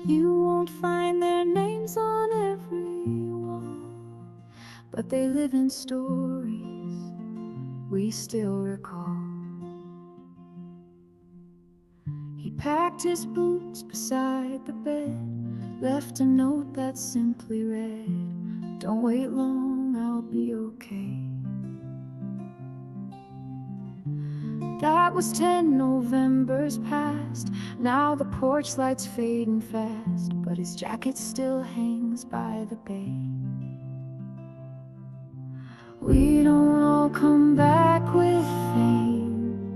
You won't find their names on every wall, but they live in stories we still recall. He packed his boots beside the bed, left a note that simply read, "Don't wait long, I'll be okay." That was 10 Novembers past. Now the porch light's fading fast, but his jacket still hangs by the bay. We don't all come back with fame.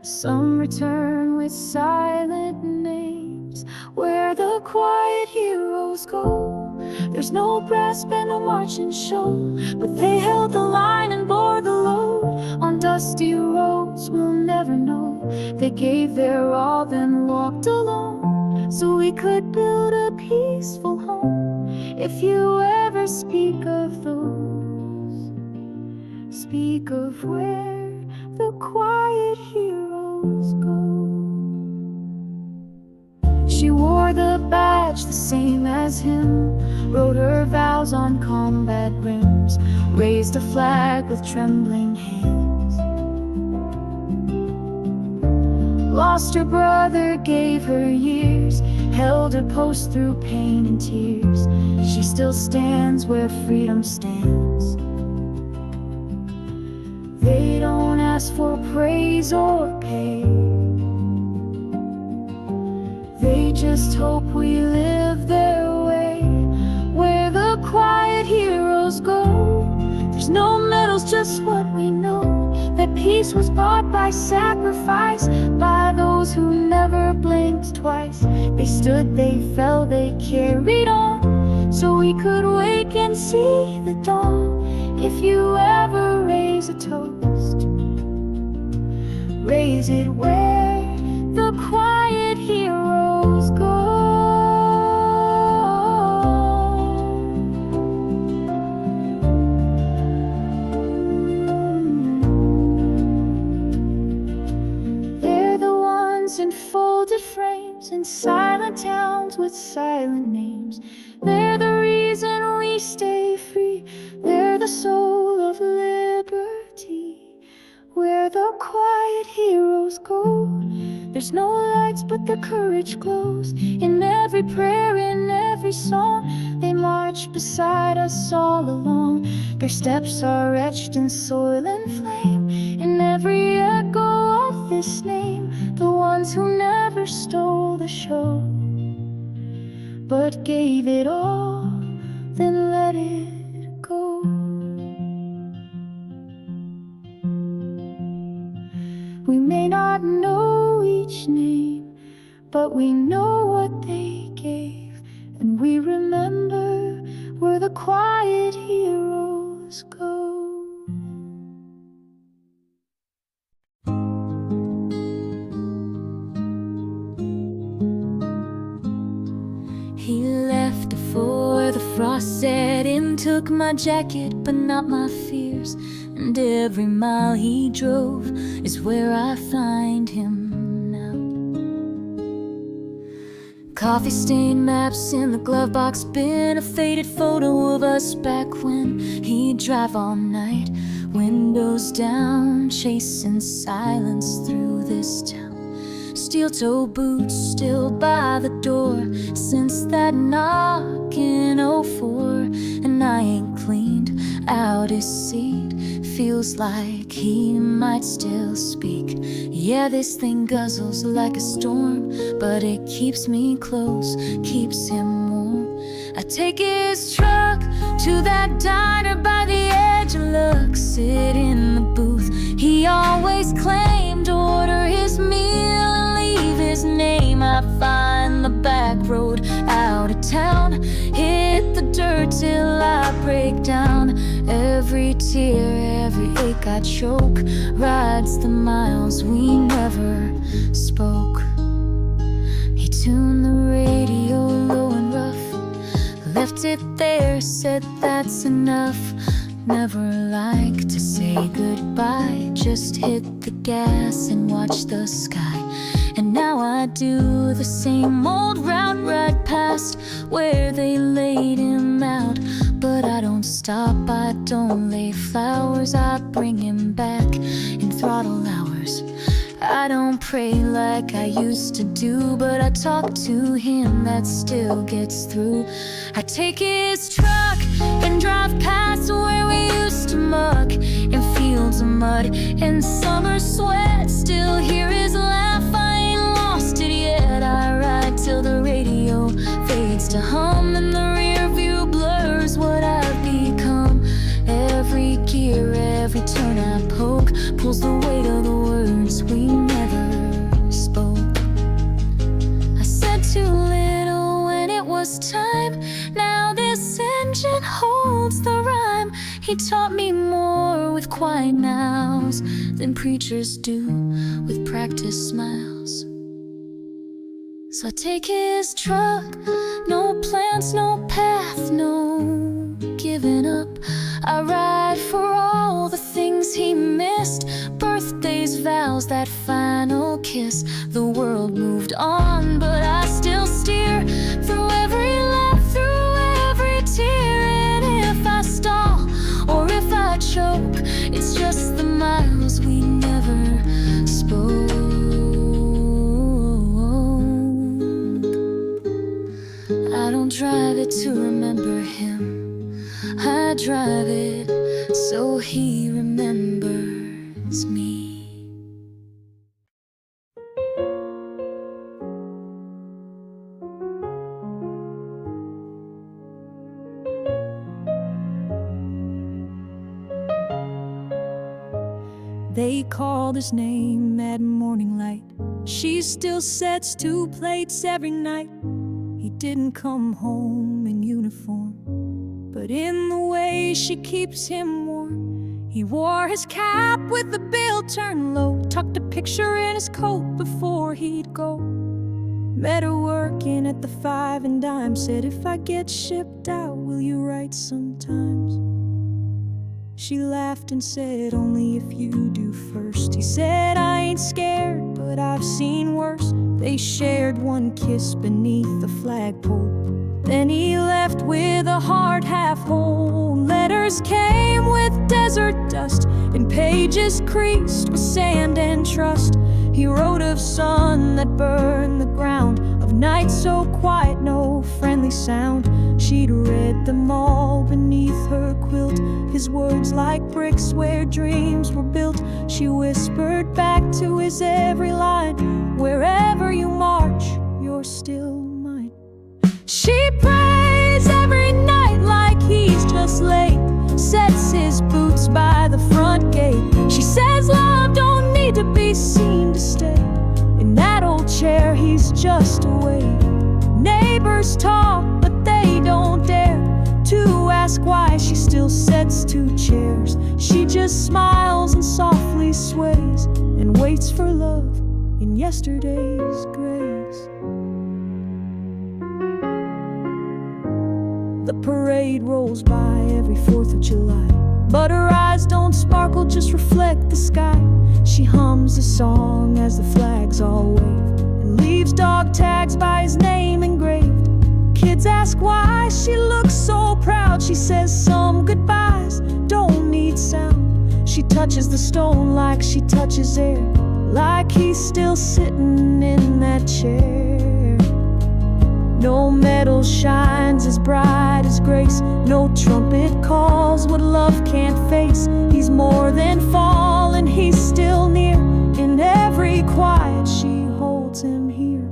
Some return with silent names. Where the quiet heroes go, there's no brass band, no marching show, but they held the line and bore the load. On dusty roads we'll never know, they gave their all, then walked alone, so we could build a peaceful home. If you ever speak of those, speak of where the quiet heroes go. She wore the badge the same as him, wrote her vows on combat rims, raised a flag with trembling hands. Lost her brother, gave her years, held her post through pain and tears. She still stands where freedom stands. They don't ask for praise or pay, they just hope we live their way. Where the quiet heroes go, there's no medals, just what we know, that peace was bought by sacrifice, by those who never blinked twice. They stood, they fell, they carried on, so we could wake and see the dawn. If you ever raise a toast, raise it where the quiet heroes go. They're the ones in folded frames, in silent towns with silent names. They're the reason we stay free, they're the soul of liberty. Where the quiet heroes go, there's no lights but their courage glows. In every prayer, in every song, they march beside us all along. Their steps are etched in soil and flame, in every echo of this name. The ones who never stole the show, but gave it all, then let it go. We may not know each name, but we know what they gave, and we remember where the quiet heroes go. He left before the frost set in, took my jacket but not my fears, and every mile he drove is where I find him now. Coffee-stained maps in the glove box bin, a faded photo of us back when he'd drive all night, windows down, chasing silence through this town. Steel-toe boots still by the door since that knock in '04, and I ain't cleaned out his seat. Feels like he might still speak. Yeah, this thing guzzles like a storm, but it keeps me close, keeps him warm. I take his truck to that diner by the edge of luck, sit in the booth he always claimed, order his meal and leave his name. I find the back road out of town, hit the dirt till I break down. Every tear, every ache I choke, rides the miles we never spoke. He tuned the radio low and rough, left it there, said that's enough. Never like to say goodbye, just hit the gas and watch the sky. And And now I do the same old route right past where they laid him out. But I don't stop, I don't lay flowers, I bring him back in throttle hours. I don't pray like I used to do, but I talk to him, that still gets through. I take his truck and drive past where we used to muck in fields of mud and summer sweat. Still hear his laugh, I ain't lost it yet. I ride till the radio fades to hum and the rear view blurs what I've become. Every gear, every turn I poke pulls the weight of the words we never spoke. I said too little when it was time. Now this engine holds the rhyme. He taught me more with quiet nows than preachers do with practice smiles. So I take his truck, no plans, no path, no giving up. I ride for all the things he missed, birthdays, vows, that final kiss. The world moved on, but I still steer through every laugh, through every tear. And if I stall or if I choke, it's just the miles we never spoke. I don't drive it to remember him, I drive it so he remembers me. They called his name at morning light. She still sets 2 plates every night. He didn't come home in uniform, but in the way she keeps him warm. He wore his cap with the bill turned low, tucked a picture in his coat before he'd go. Met her working at the 5 and dime, said, if I get shipped out, will you write sometimes? She laughed and said, only if you do first. He said, I ain't scared, but I've seen worse. They shared 1 kiss beneath the flagpole. Then he left with a heart half whole. Letters came with desert dust and pages creased with sand and trust. He wrote of sun that burned the ground, of nights so quiet, no friendly sound. She'd read them all beneath her quilt, his words like bricks where dreams were built. She whispered back to his every line, wherever you march, you're still mine. She prays every night like he's just late, sets his boots by the front gate. She says love don't need to be seen to stay. In that old chair he's just away. Neighbors talk but they don't dare to ask why she still sets 2 chairs. She just smiles and softly sways and waits for love in yesterday's grace. The parade rolls by every 4th of July, but her eyes don't sparkle, just reflect the sky. She hums a song as the flags all wave and leaves dog tags by his name engraved. Kids ask why she looks so proud. She says some goodbyes don't need sound. She touches the stone like she touches air, like he's still sitting in that chair. No metal shines as bright as grace, no trumpet calls what love can't face. He's more than fallen, he's still near. In every quiet she holds him here.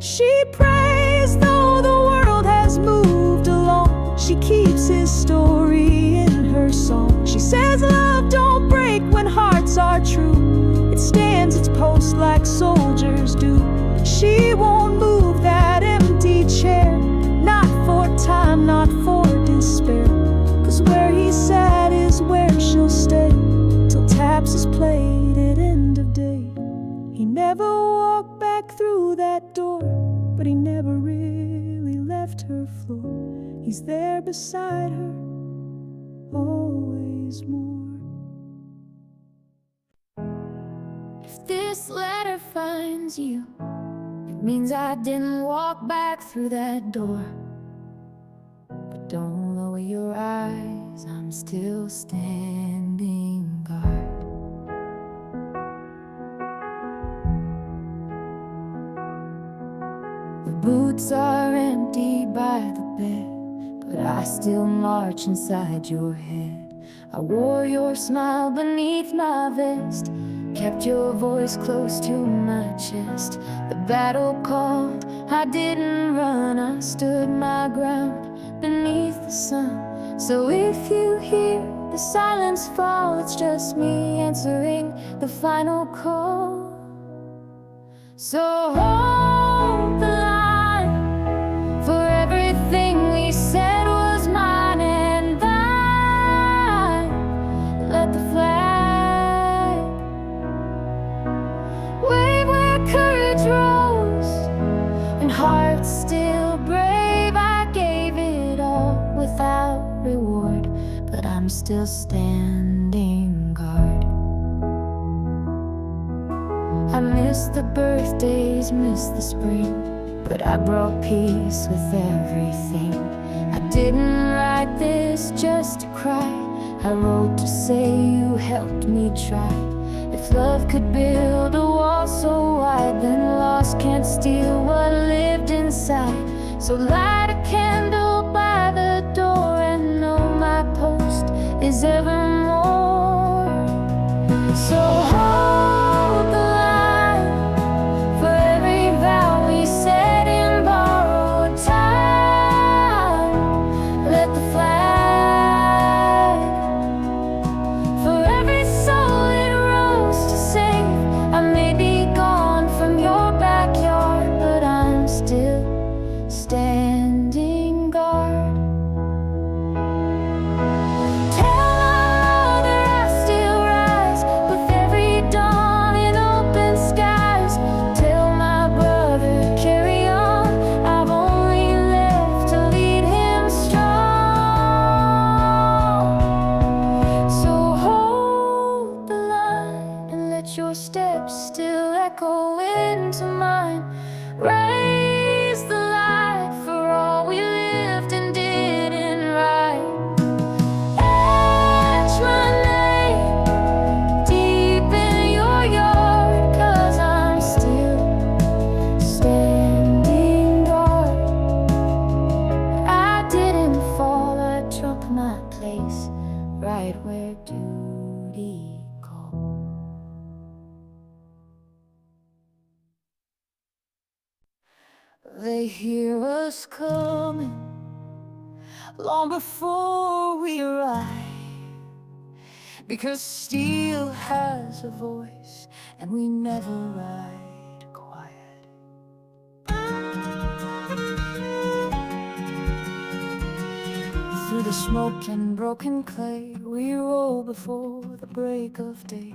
She prays though the world has moved along. She keeps his story in her song. She says love don't break when hearts are true. It stands its post like soldiers do. She won't move that empty chair, not for time, not for despair. 'Cause where he sat is where she'll stay, till taps is played at end of day. He never walked back through that door, but he never really left her floor. He's there beside her, always more. If this letter finds you means I didn't walk back through that door. But don't lower your eyes, I'm still standing guard. The boots are empty by the bed, but I still march inside your head. I wore your smile beneath my vest, kept your voice close to my chest. The battle called, I didn't run, I stood my ground beneath the sun. So if you hear the silence fall, it's just me answering the final call. So hold the line, for everything we said was mine, and I let the flag wave where courage rose and hearts still brave. I gave it all without reward, but I'm still standing guard. I miss the birthdays, miss the spring, but I brought peace with everything. I didn't write this just to cry, I wrote to say you helped me try. If love could build a wall so wide, then loss can't steal what lived inside. So light a candle by the door and know my post is evermore. So hold the line, for every vow we said in borrowed time. Let the flag, for every soul it rose to save. I may be gone from your backyard, but I'm still standing guard. Tell my mother I still rise with every dawn in open skies. Tell my brother carry on, I've only left to lead him strong. So hold the line and let your steps still echo into mine. Raise the light for all we lived and didn't write. Etch my name deep in your yard, 'cause I'm still standing guard. I didn't fall, I dropped my place right where duty called. They hear us coming long before we arrive, because steel has a voice and we never ride quiet. Through the smoke and broken clay, we roll before the break of day.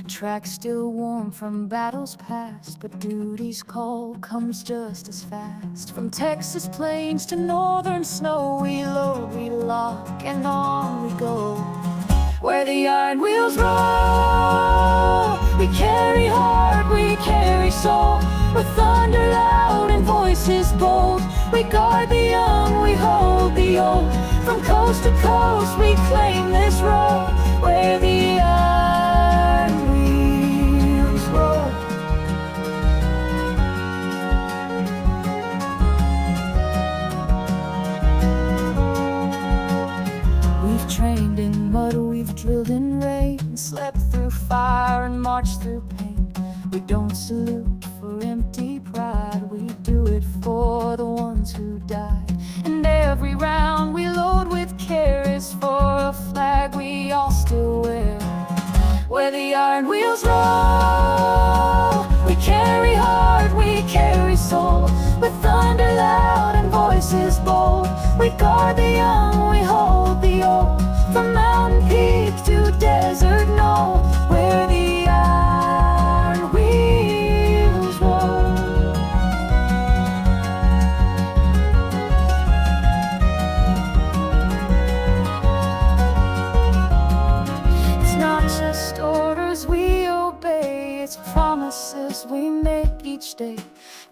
Tracks still warm from battles past, but duty's call comes just as fast. From Texas plains to northern snow, we load, we lock, and on we go. Where the iron wheels roll, we carry heart, we carry soul. With thunder loud and voices bold, we guard the young, we hold the old. From coast to coast, we claim this road where the iron wheels roll. We've trained in mud, we've drilled in rain, slept through fire and marched through pain. We don't salute for empty pride, we do it for the ones who died. And every round we load with care is for a flag we all still wear. Where the iron wheels roll, we carry heart, we carry soul. With thunder loud and voices bold, we guard the young, we hold the old. From mountain peak to desert knoll, where the iron wheels roll. It's not just orders we obey, it's promises we make each day.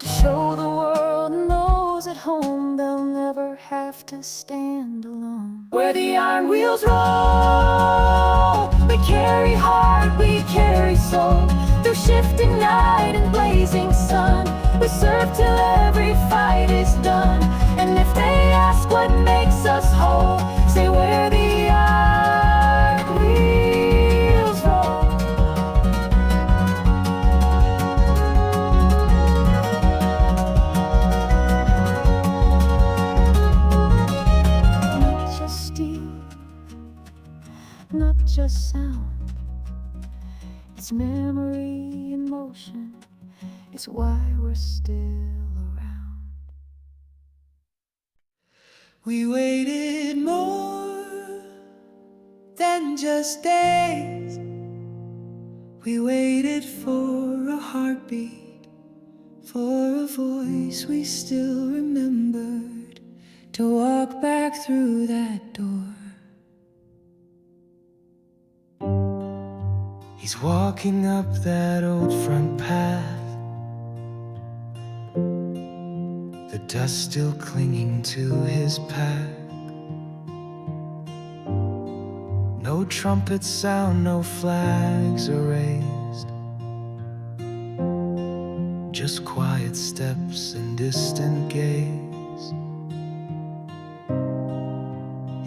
to show the world and those at home they'll never have to stand alone. Where the iron wheels roll, we carry heart, we carry soul. Through shifting night and blazing sun, we serve till every fight is done. And if they ask what makes us whole, say where the iron wheels roll. Not just steel, not just sound, it's memory in motion, it's why we're still around. We waited more than just days. We waited for a heartbeat, for a voice we still remembered, to walk back through that door. He's walking up that old front path, the dust still clinging to his pack. No trumpets sound, no flags are raised, just quiet steps and distant gaze.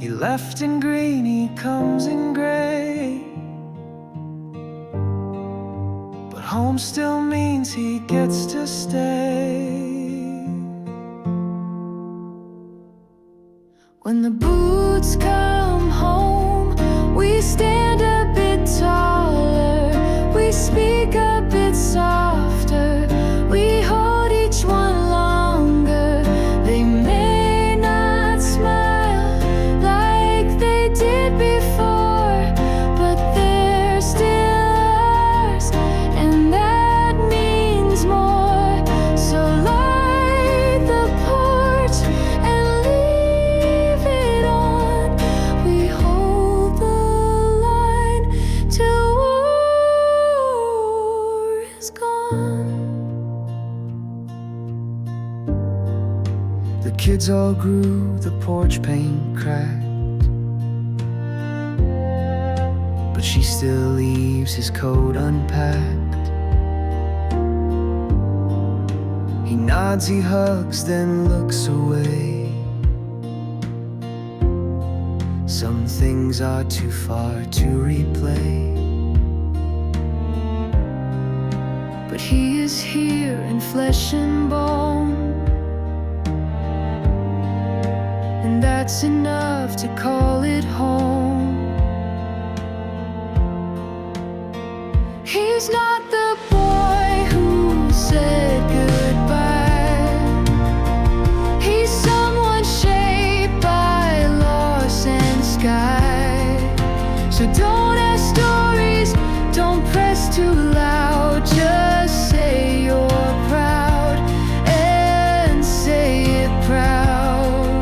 He left in green, he comes in gray, but home still means he gets to stay. When the boots come home, we stand a bit taller, we speak a bit softer, we hold each one longer. They may not smile like they did before, but they're still ours, and that means more. So light the porch and leave it on. We hold the line till war is gone. The kids all grew, the porch paint cracked, but she still leaves his coat unpacked. He nods, he hugs, then looks away. Some things are too far to replay, but he is here in flesh and bone, and that's enough to call it home. He's not the boy who said goodbye. He's someone shaped by loss and sky. So don't ask stories, don't press too loud, just say you're proud and say it proud.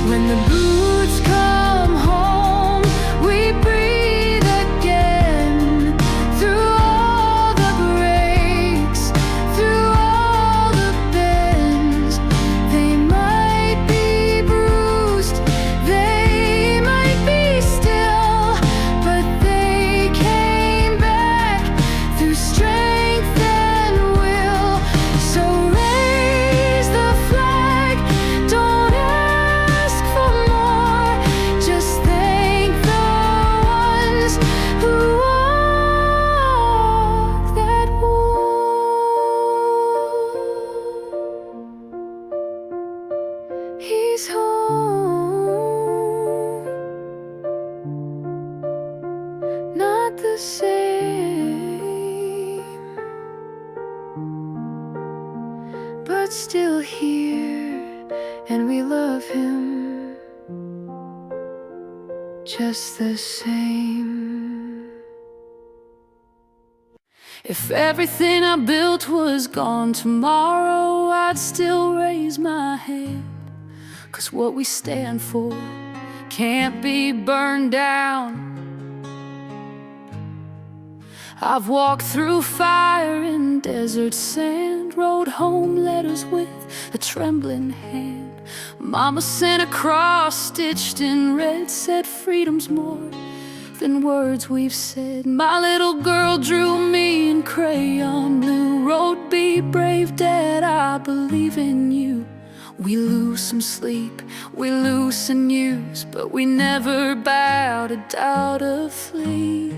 When the boots come home, we breathe again, through all the breaks, through all the bends. They might be bruised, they might be still, but they came back through strength and will. So raise the flag, don't ask for more, just thank the ones who walked that wall. He's home, not the same, but still here, and we love him just the same. If everything I built was gone tomorrow, I'd still raise my head, 'cause what we stand for can't be burned down. I've walked through fire and desert sand, wrote home letters with a trembling hand. Mama sent a cross stitched in red, said freedom's more than words we've said. My little girl drew me in crayon blue, wrote, be brave, Dad, I believe in you. We lose some sleep, we lose some news, but we never bow to doubt or flee.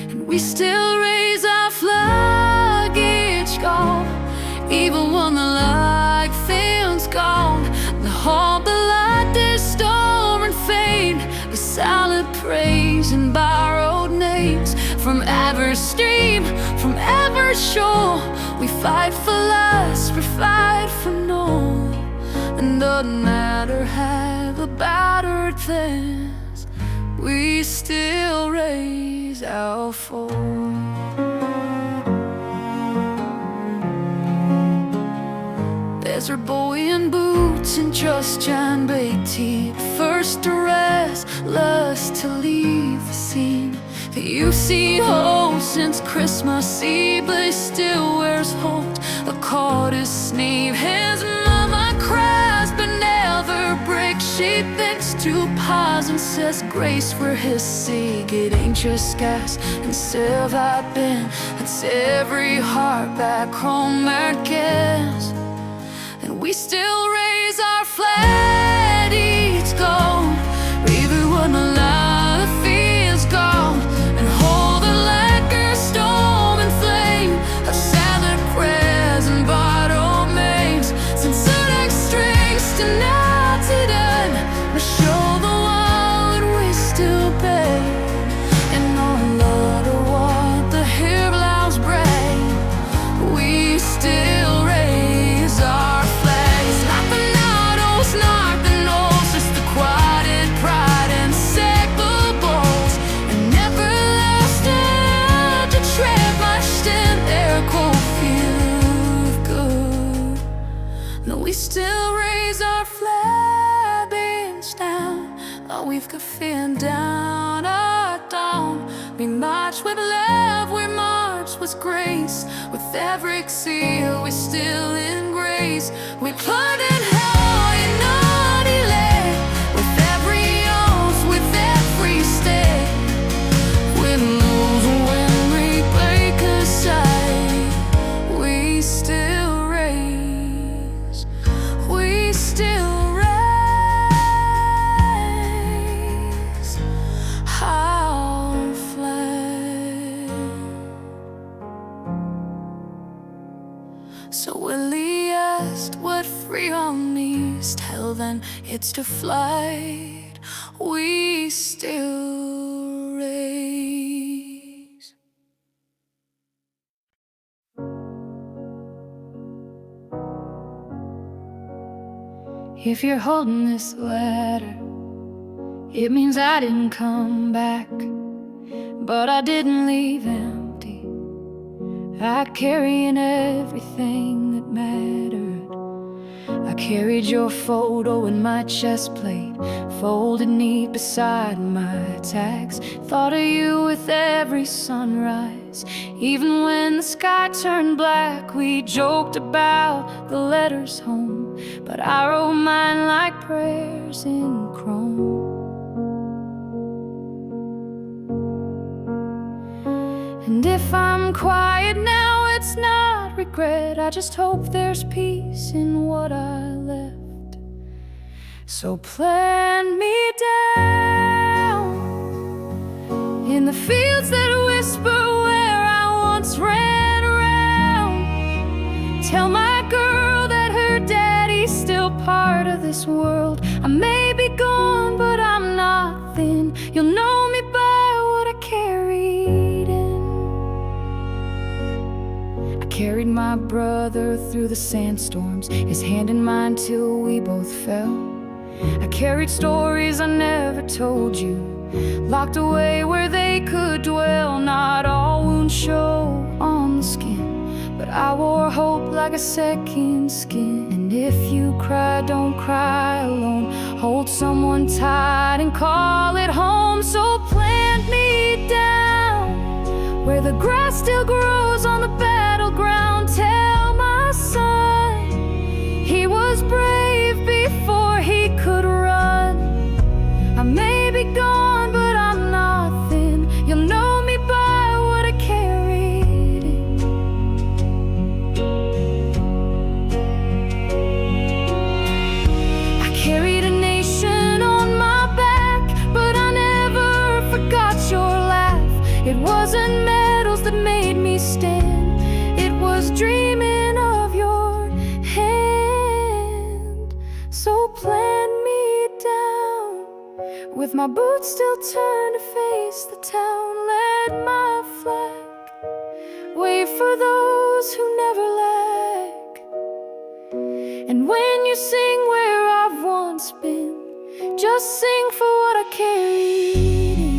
And we still raise our flag each gone, even when the light feels gone. The hope, the light, there's storm and fame, the silent praise and borrowed names. From every stream, from every shore, we fight for lust, we fight for no. And doesn't matter how the battered things, we still raise our fall. Desert boy in boots and just John baked tea, first to rest, lust to leave the scene. You've seen hope since Christmas Eve, but he still wears hope, a caught his sleeve. His mama cries but never breaks. She thinks to pause and says grace for his sake. It ain't just gas and still I've been, it's every heart back home that cares. And we still raise our flag each gone, even when the light feels gone. And hold the lacquer, storm and flame, of salad prayers and bottle names. Since zodiac strings to naughty done, to show the world we still pay. And no matter what the hair blouse brave, we still raise our flag. It's not the Nardos, not the nose, just the quiet pride and sacred balls. And never lost it to tread much in their cold feel good. No, we still raise our flag beams down. Oh, we've got fear down at dawn. We march with love, we march with grace. With every exhale, we still in grace. We put in hell in naughty land. With every oath, with every step, we lose when we break aside. We still raise, we still raise our flag. So Willie asked what freedom means. Tell them it's to flight. We still raise. If you're holding this letter, it means I didn't come back, but I didn't leave empty. I carry in everything that mattered. I carried your photo in my chest plate, folded neat beside my tags. Thought of you with every sunrise. Even when the sky turned black, we joked about the letters home, but I wrote mine like prayers in chrome. And if I'm quiet now, it's not regret. I just hope there's peace in what I left. So plant me down in the fields that whisper where I once ran around. Tell my girl that her daddy's still part of this world. I may be gone, but I'm not thin. You'll know me by what I carried in. I carried my brother through the sandstorms, his hand in mine till we both fell. I carried stories I never told you, locked away where they could dwell. Not all wounds show on the skin, but I wore hope like a second skin. And if you cry, don't cry alone. Hold someone tight and call it home. So plant me down where the grass still grows on the battleground. Tell my son he was brave before he could run. I may be gone, but I'm not thin. You'll know me by what I carried in. I carried a nation on my back, but I never forgot your laugh. It wasn't medals that made me stand, it was dreaming of your hand. So plant me down, with my boots still turned to face the town. Let my flag wave for those who never lack. And when you sing where I've once been, just sing for what I carried in.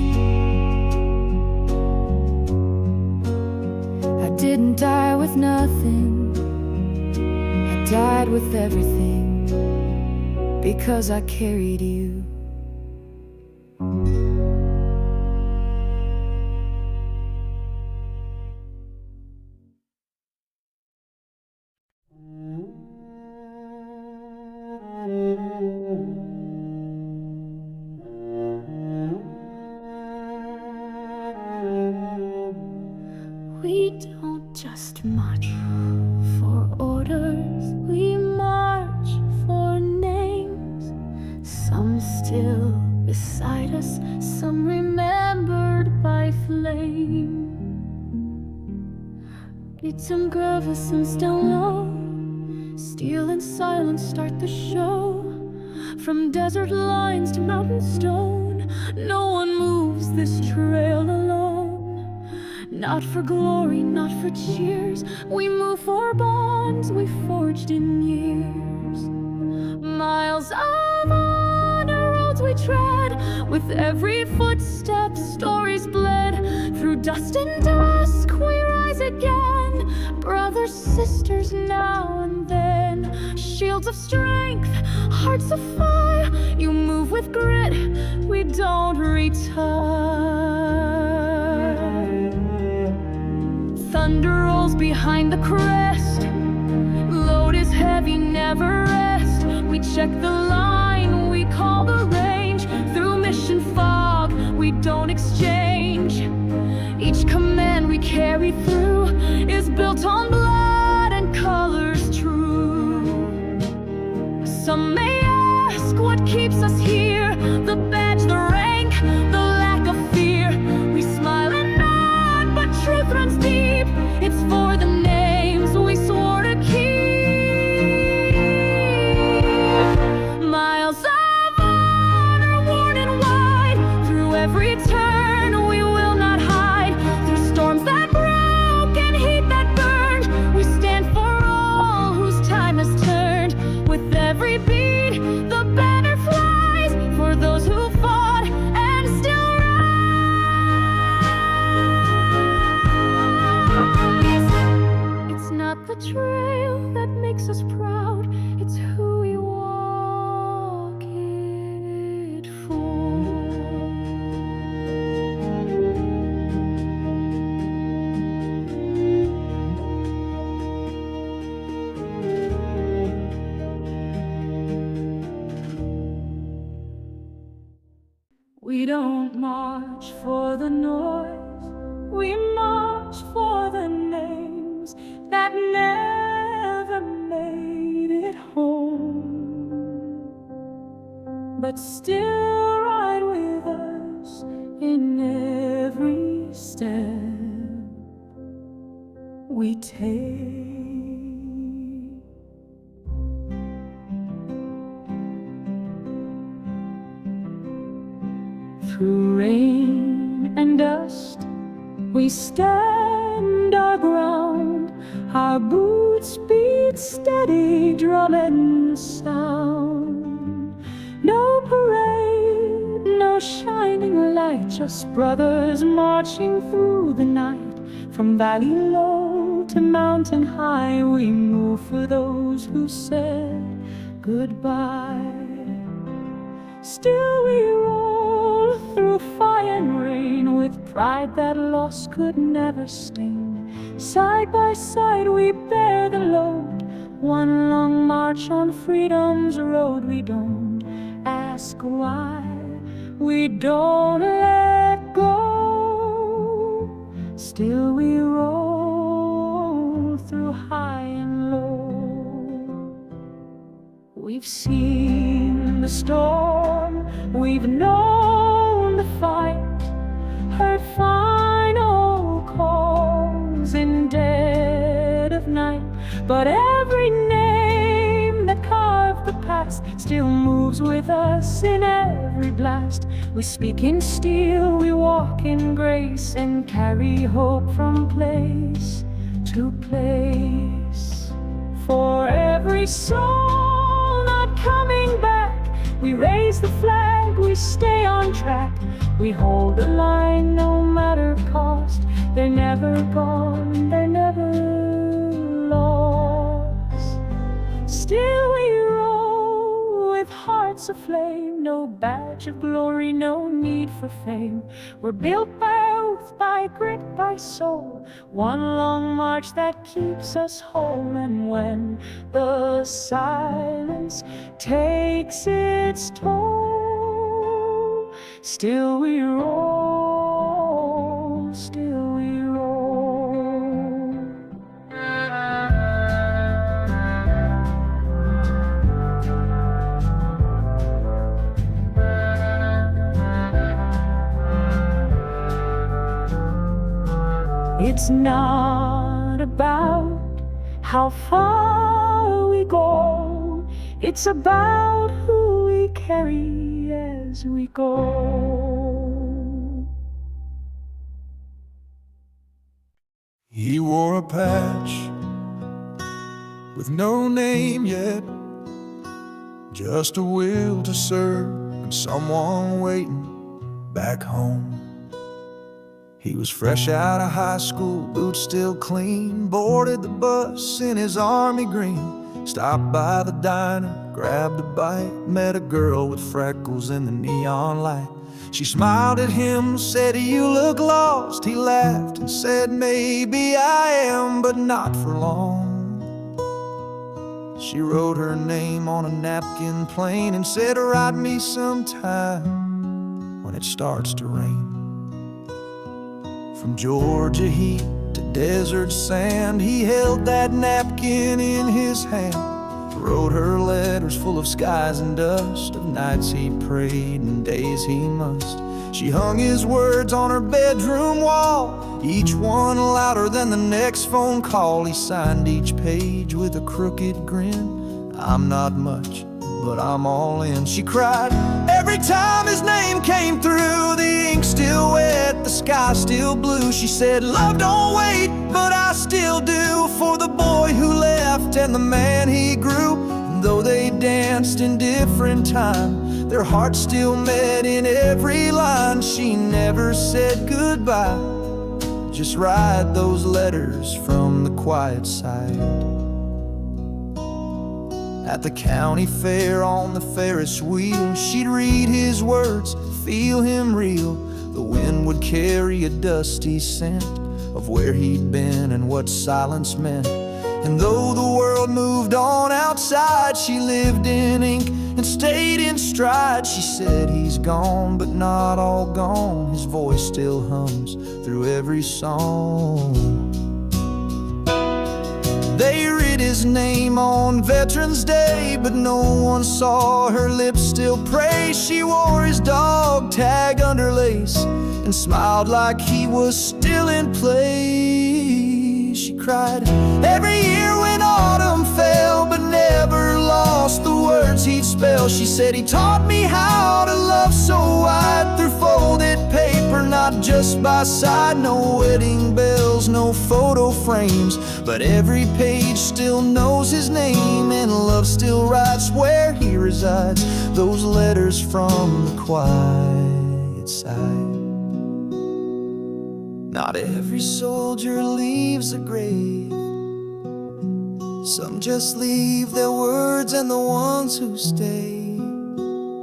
I didn't die with nothing, I died with everything, because I carried you. We don't just march for orders, we march for names. Some still beside us, some remembered by flame. Some gravis and down low, steel and silence start the show. From desert lines to mountain stone, no one moves this trail alone. Not for glory, not for cheers, we move for bonds we forged in years. Miles of honor roads we tread, with every footstep stories bled. Through dust and dusk we rise again, brothers, sisters now and then. Shields of strength, hearts of fire, you move with grit, we don't retire. Thunder rolls behind the crest, load is heavy, never rest. We check the line, we call the range. Through mission fog, we don't exchange. Each command we carry through is built on blood and colors true. Some may ask what keeps us here, the badge, the rank, the lack of fear. We smile and nod, but truth runs deep. It's for the names we swore to keep. Miles of honor worn and wide, through every turn we will not hide. Through storms that broke and heat that burned, we stand for all whose time has turned. With every beat, the banner flies for those who fought and still rise. It's not the trail that makes us proud, it's who we walk it for. We don't march for the noise, we march for the names that never made it home, but still ride with us in every step we take. Through rain and dust, we stand our ground. Our boots beat steady, drum and sound. No parade, no shining light, just brothers marching through the night. From valley low to mountain high, we move for those who said goodbye. Still we roll through fire and rain with pride that loss could never sting. Side by side we bear the load, one long march on freedom's road. We don't ask why, we don't let go. Still we roll through high and low. We've seen the storm, we've known the fight, heard final calls in dead of night. But every name that carved the past still moves with us in every blast. We speak in steel, we walk in grace, and carry hope from place to place. For every soul not coming back, we raise the flag, we stay on track. We hold the line no matter cost. They're never gone, they're never lost. Still we roll with hearts aflame, no badge of glory, no need for fame. We're built by oath, by grit, by soul, one long march that keeps us whole. And when the silence takes its toll, still we roll, still we roll. It's not about how far we go, it's about who we carry as we go. He wore a patch with no name yet, just a will to serve and someone waiting back home. He was fresh out of high school, boots still clean, boarded the bus in his army green, stopped by the diner, grabbed a bite, met a girl with freckles in the neon light. She smiled at him, said, "You look lost." He laughed and said, "Maybe I am, but not for long." She wrote her name on a napkin plain and said, "Write me sometime when it starts to rain." From Georgia heat to desert sand, he held that napkin in his hand, wrote her letters full of skies and dust, of nights he prayed and days he must. She hung his words on her bedroom wall, each one louder than the next phone call. He signed each page with a crooked grin. "I'm not much, but I'm all in." She cried every time his name came through, the ink still wet, the sky still blue. She said, "Love don't wait, but I still do, for the boy who left and the man he grew." And though they danced in different time, their hearts still met in every line. She never said goodbye, just write those letters from the quiet side. At the county fair on the Ferris wheel, she'd read his words, feel him reel. The wind would carry a dusty scent of where he'd been and what silence meant. And though the world moved on outside, she lived in ink and stayed in stride. She said, "He's gone, but not all gone. His voice still hums through every song." They writ his name on Veterans Day, but no one saw her lips still pray. She wore his dog tag under lace and smiled like he was still in play. She cried every year when autumn fell, but never lost the words he'd spell. She said, "He taught me how to love so wide, through folded paper, not just by side. No wedding bells, no photo frames, but every page still knows his name, and love still writes where he resides, those letters from the quiet side." Not every soldier leaves a grave, some just leave their words, and the ones who stay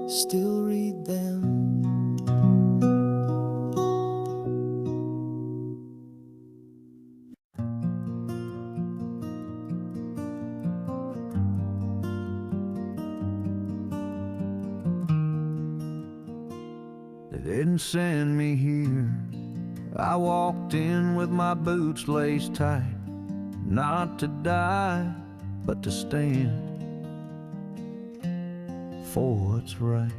still read them. didn't send me here. I walked in with my boots laced tight, not to die, but to stand for what's right.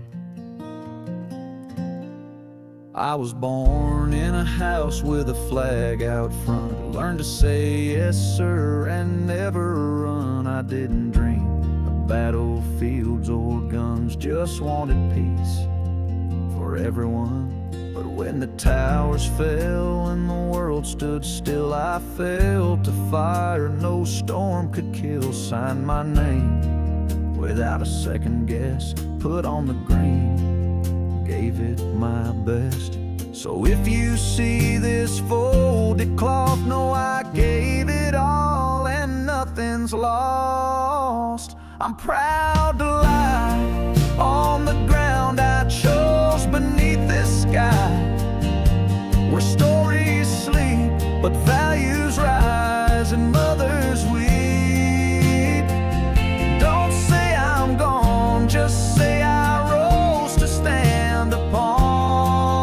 I was born in a house with a flag out front. Learned to say yes sir and never run. I didn't dream of battlefields or guns, just wanted peace for everyone. But when the towers fell and the world stood still, I felt a fire no storm could kill. Signed my name without a second guess, put on the green, gave it my best. So if you see this folded cloth, know I gave it all and nothing's lost. I'm proud to lie on the ground I chose beneath this sky, where stories sleep but values rise and mothers weep. Don't say I'm gone, just say I rose to stand upon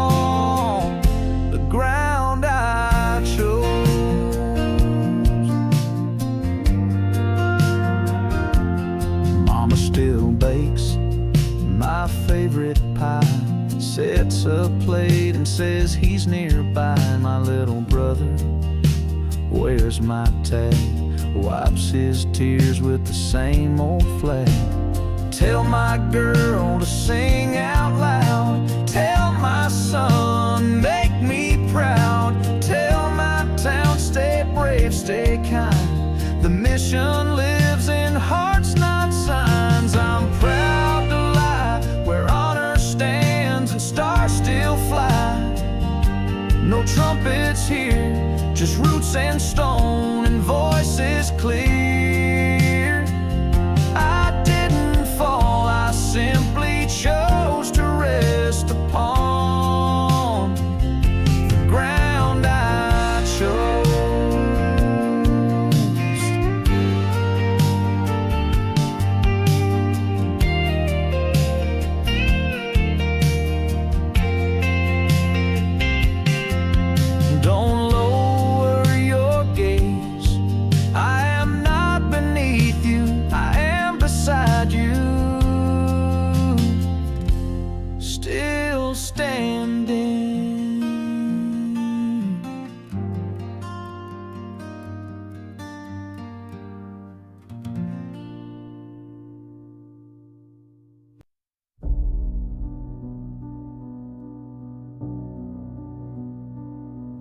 the ground I chose. Mama still bakes my favorite pie, sets a plate and says he's nearby. My little brother wears my tag, wipes his tears with the same old flag. Tell my girl to sing out loud, tell my son make me proud, tell my town stay brave, stay kind. The mission lives in hearts, not signs. I'm proud to lie where honor stands and stars still fly. No trumpets here, just roots and stone and voices clear. I didn't fall, I simply chose to rest upon the ground I chose. Don't lower your gaze, I am not beneath you, I am beside you, still standing.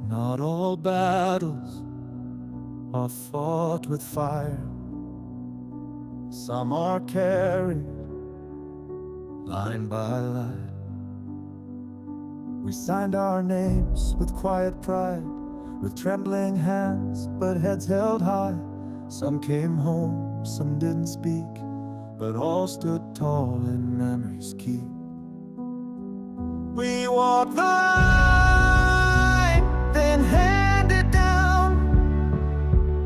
Not all battles are fought with fire. Some are carried line by line. We signed our names with quiet pride, with trembling hands but heads held high. Some came home, some didn't speak, but all stood tall in memory's keep. We walked the line, then handed down,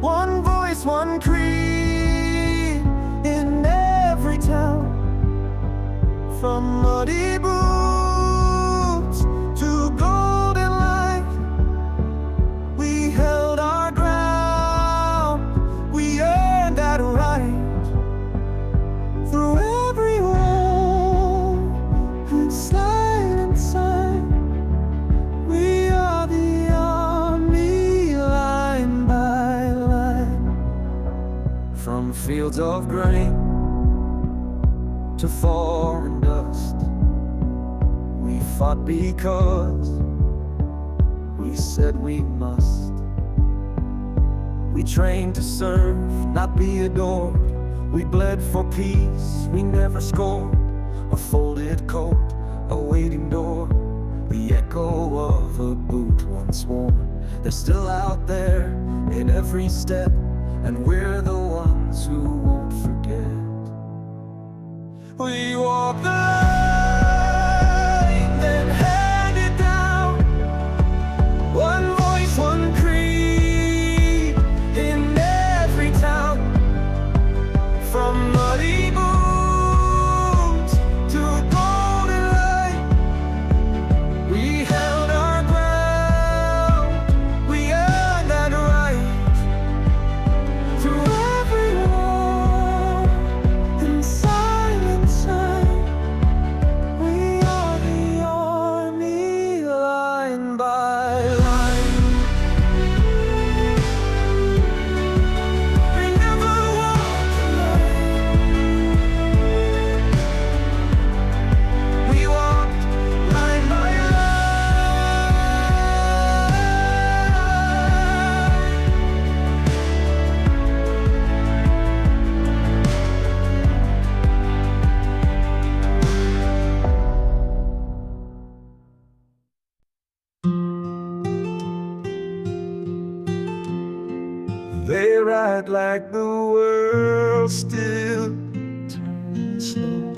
one voice, one creed in every town. From muddy boots to golden light, we held our ground, we earned that right. Through every wall and silent sign, we are the army, line by line. From fields of grain to foreign dust, we fought because we said we must. We trained to serve, not be adored. We bled for peace, we never scored. A folded coat, a waiting door, the echo of a boot once worn. They're still out there in every step, and we're the ones who won't forget. We walk the line, then hand it down, one voice, one creed in every town. From muddy boots to golden light, we white line. We never walked the line. We walked line by They ride like the world still turning slow,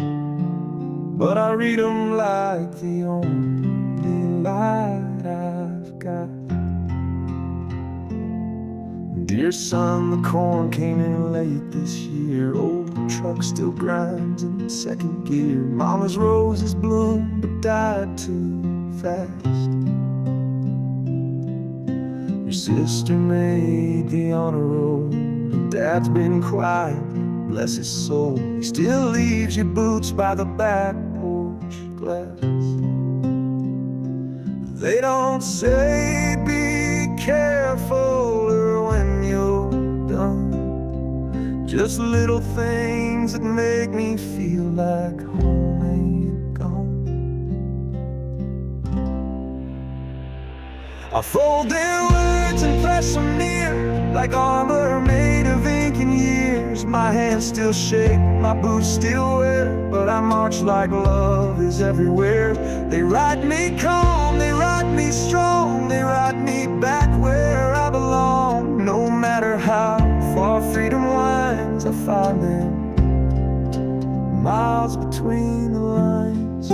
but I read them like the only light I've got. Dear son, the corn came in late this year. Old truck still grinds in second gear. Mama's roses bloomed but died too fast. Your sister made the honor roll. Dad's been quiet, bless his soul. He still leaves your boots by the back porch glass. They don't say be careful when you're done. Just little things that make me feel like home ain't gone. I fold their words and press them near, like armor made of ink and years. My hands still shake, my boots still wear, but I march like love is everywhere. They ride me calm, they ride me strong, they ride me back where I belong. No matter how far freedom winds, I find them miles between the lines.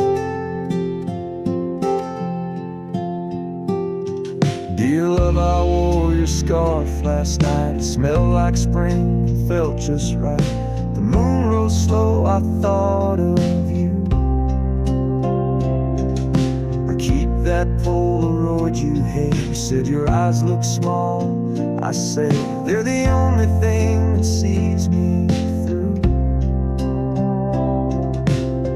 Dear love, I wore your scarf last night. It smelled like spring, it felt just right. The moon rose slow, I thought of you. I keep that Polaroid you hate. You said your eyes look small. I say they're the only thing that sees me through.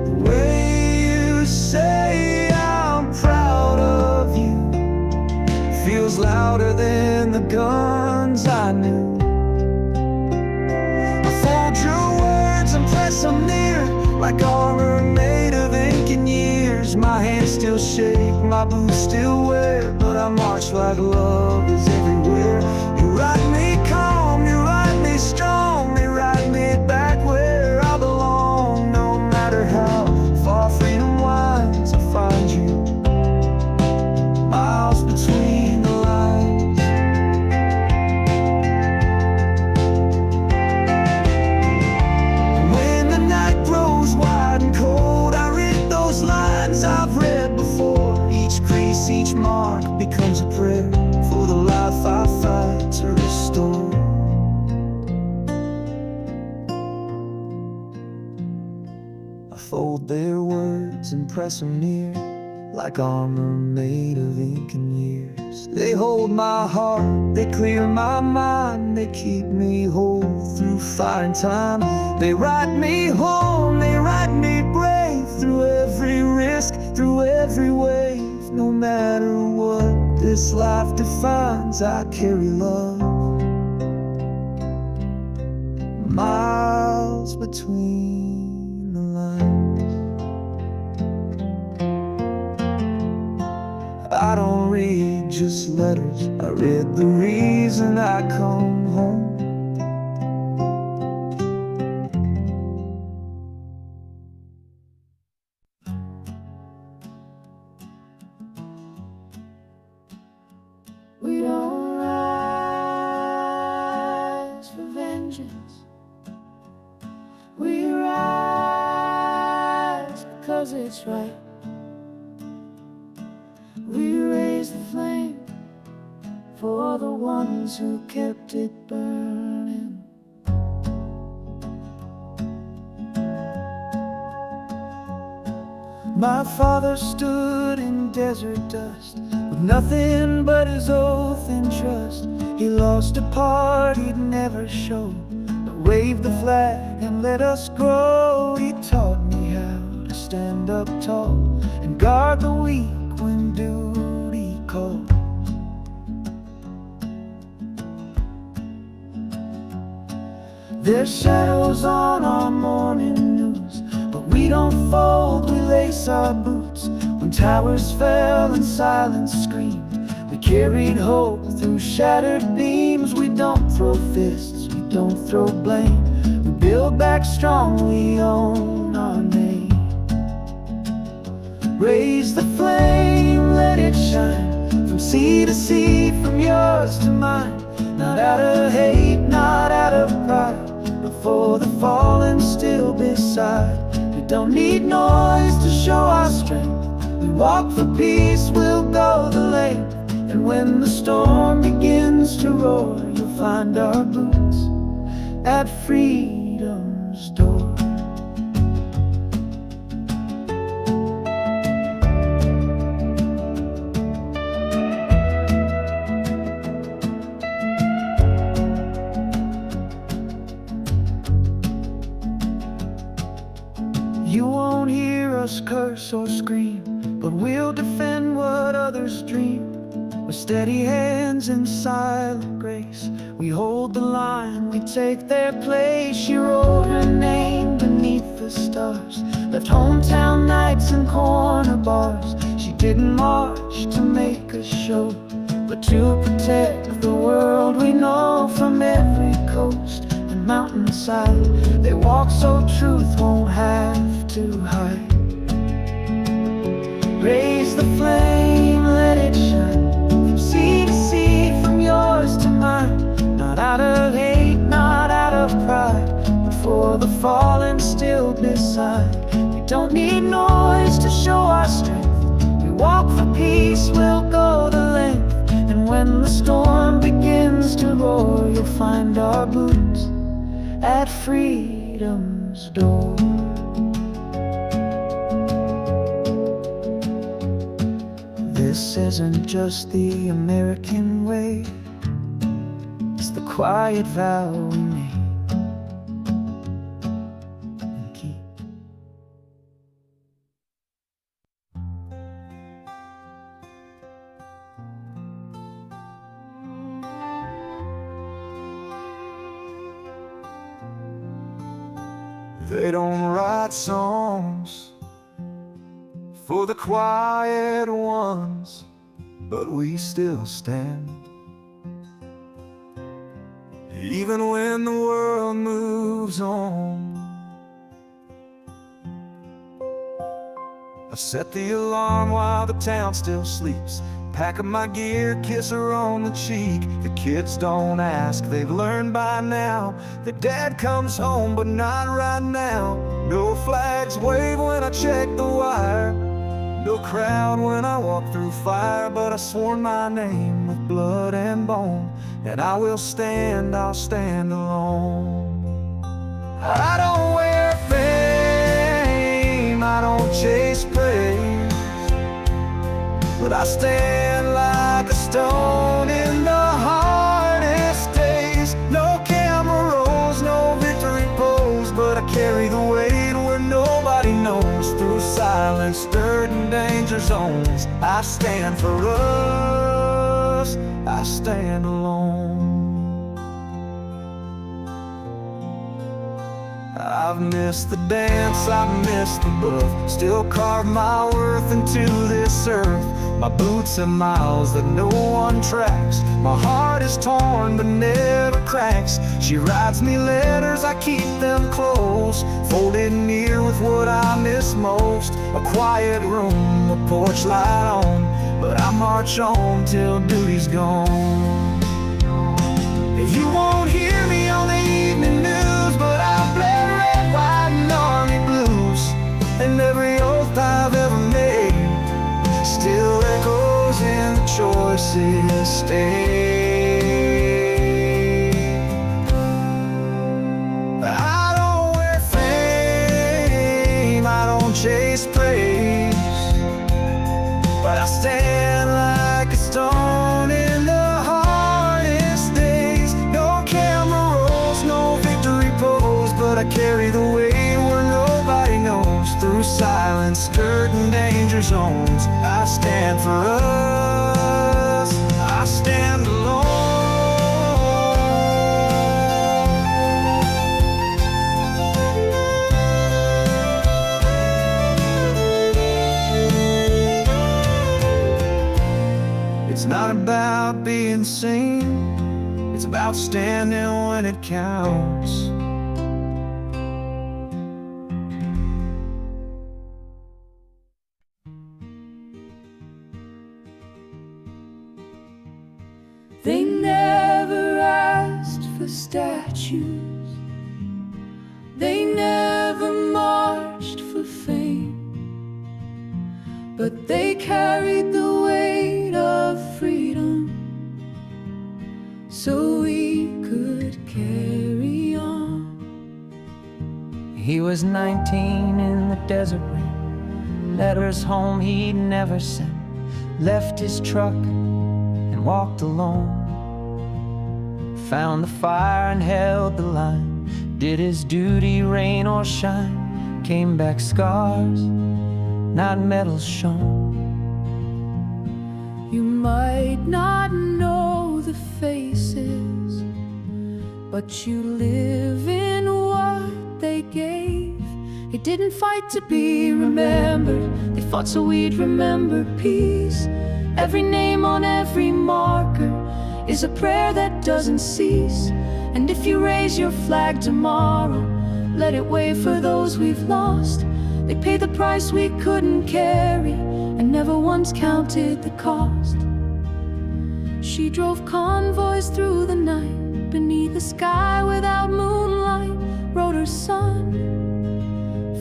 The way you say I'm proud of you feels louder than the guns I knew. I fold your words and press them near, like armor made of ink and years. My hands still shake, my boots still wear, but I march like love is everywhere. You ride me calm, you ride me strong, they ride me back where I belong. No matter how far freedom winds, I find you miles between the lines. When the night grows wide and cold, I read those lines I've read before. Each crease, each mark becomes a prayer for the life I fight to restore. I fold their words and press them near, like armor made of ink and years. They hold my heart, they clear my mind, they keep me whole through fire and time. They ride me home, they ride me brave, through every risk, through every wave. No matter what this life defines, I carry love miles between the lines. I don't read just letters, I read the reason I come home. We don't rise for vengeance. We rise because it's right. We raise the flame for the ones who kept it burning. My father stood in desert dust with nothing but his oath and trust. He lost a part he'd never show, but waved the flag and let us grow. He taught me how to stand up tall and guard the weak when duty called. There's shadows on our morning news, but we don't fold, we lace our boots. When towers fell and silence screamed, we carried hope through shattered beams. We don't throw fists, we don't throw blame, we build back strong, we own our name. Raise the flame, let it shine, from sea to sea, from yours to mine. Not out of hate, not out of pride, but for the fallen still beside. We don't need noise to show our strength, we walk for peace, we'll go the length. And when the storm begins to roar, you'll find our boots at freedom's door. You won't hear us curse or scream, but we'll defend what others dream. With steady hands and silent grace, we hold the line, we take their place. She wrote her name beneath the stars, left hometown nights and corner bars. She didn't march to make a show, but to protect the world we know. From every coast and mountainside, they walk so truth won't have to hide. Raise the flame, let it shine, from sea to sea, from yours to mine. Not out of hate, not out of pride, but for the fallen still beside. We don't need noise to show our strength, we walk for peace, we'll go the length. And when the storm begins to roar, you'll find our boots at freedom's door. This isn't just the American way, it's the quiet vow we made and keep. They don't write songs for the quiet ones, but we still stand. Even when the world moves on, I set the alarm while the town still sleeps, pack up my gear, kiss her on the cheek. The kids don't ask, they've learned by now that dad comes home, but not right now. No flags wave when I check the wire, no crowd when I walk through fire, but I swore my name with blood and bone, and I will stand, I'll stand alone. I don't wear fame, I don't chase praise, but I stand like a stone in the hardest days. No camera rolls, no victory pose, but I carry the weight where nobody knows. Through silence, dirt and danger zones, I stand for us, I stand alone. I've missed the dance, I've missed the bluff, still carve my worth into this earth. My boots have miles that no one tracks, my heart is torn but never cracks. She writes me letters, I keep them close, folded near with what I miss most. A quiet room, a porch light on, but I march on till duty's gone. You won't hear me on the evening news, but I've bled red, white and army blues, and every oath I've ever made still echoes in the choices stayed. I don't wear fame, I don't chase praise, but I stand like a stone in the hardest days. No camera rolls, no victory pose, but I carry the weight where nobody knows. Through silence, dirt and danger zones, I stand for us, I stand alone. about being seen, it's about standing when it counts. They never asked for statues, they never marched for fame, but they carried the weight of freedom so we could carry on. He was 19 in the desert rain, letters home he'd never sent, left his truck and walked alone, found the fire and held the line, did his duty rain or shine, came back scars, not medals shown. You might not know the faces, but you live in what they gave. They didn't fight to be remembered, they fought so we'd remember peace. Every name on every marker is a prayer that doesn't cease. And if you raise your flag tomorrow, let it wave for those we've lost. They paid the price we couldn't carry and never once counted the cost. She drove convoys through the night, beneath the sky without moonlight, wrote her son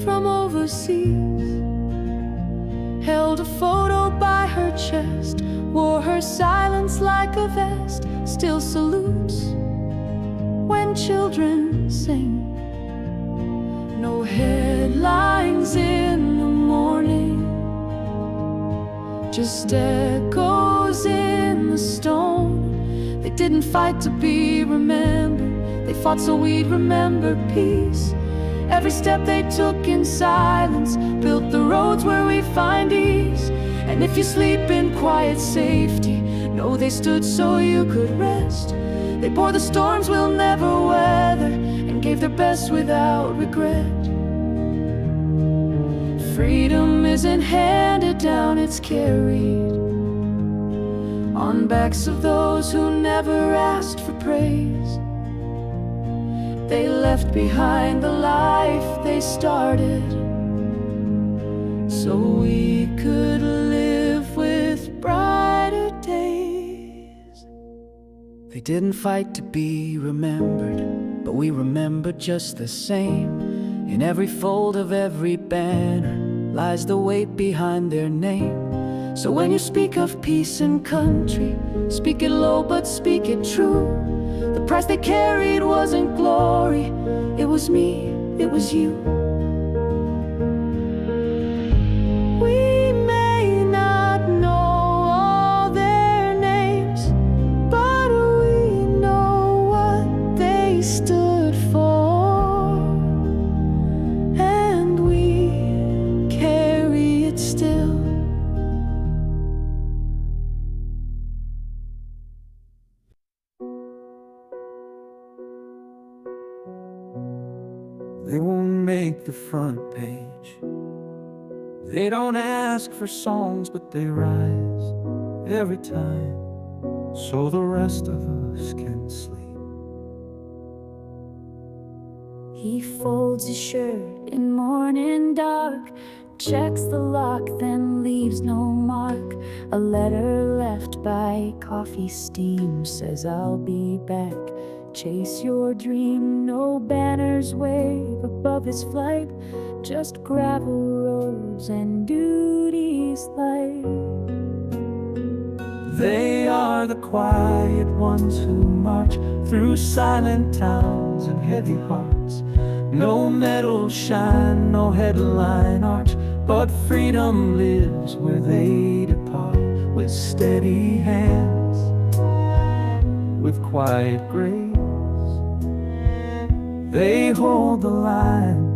from overseas, held a photo by her chest, wore her silence like a vest, still salutes when children sing. No headlines in the morning, just echoes in the stone. They didn't fight to be remembered, they fought so we'd remember peace. Every step they took in silence built the roads where we find ease. And if you sleep in quiet safety, know they stood so you could rest. They bore the storms we'll never weather and gave their best without regret. Freedom isn't handed down, it's carried on backs of those who never asked for praise. They left behind the life they started so we could live with brighter days. They didn't fight to be remembered, but we remember just the same. In every fold of every banner lies the weight behind their name. So when you speak of peace and country, speak it low but speak it true. The price they carried wasn't glory, it was me, it was you. We may not know all their names, but we know what they stood for, and we carry it still. They won't make the front page. They don't ask for songs, but they rise every time, so the rest of us can sleep. He folds his shirt in morning dark, checks the lock, then leaves no mark. A letter left by coffee steam says I'll be back. Chase your dream, no banners wave above his flight, just gravel roads and duties light. They are the quiet ones who march through silent towns and heavy hearts. No medals shine, no headline arch, but freedom lives where they depart, with steady hands, with quiet grace. They hold the line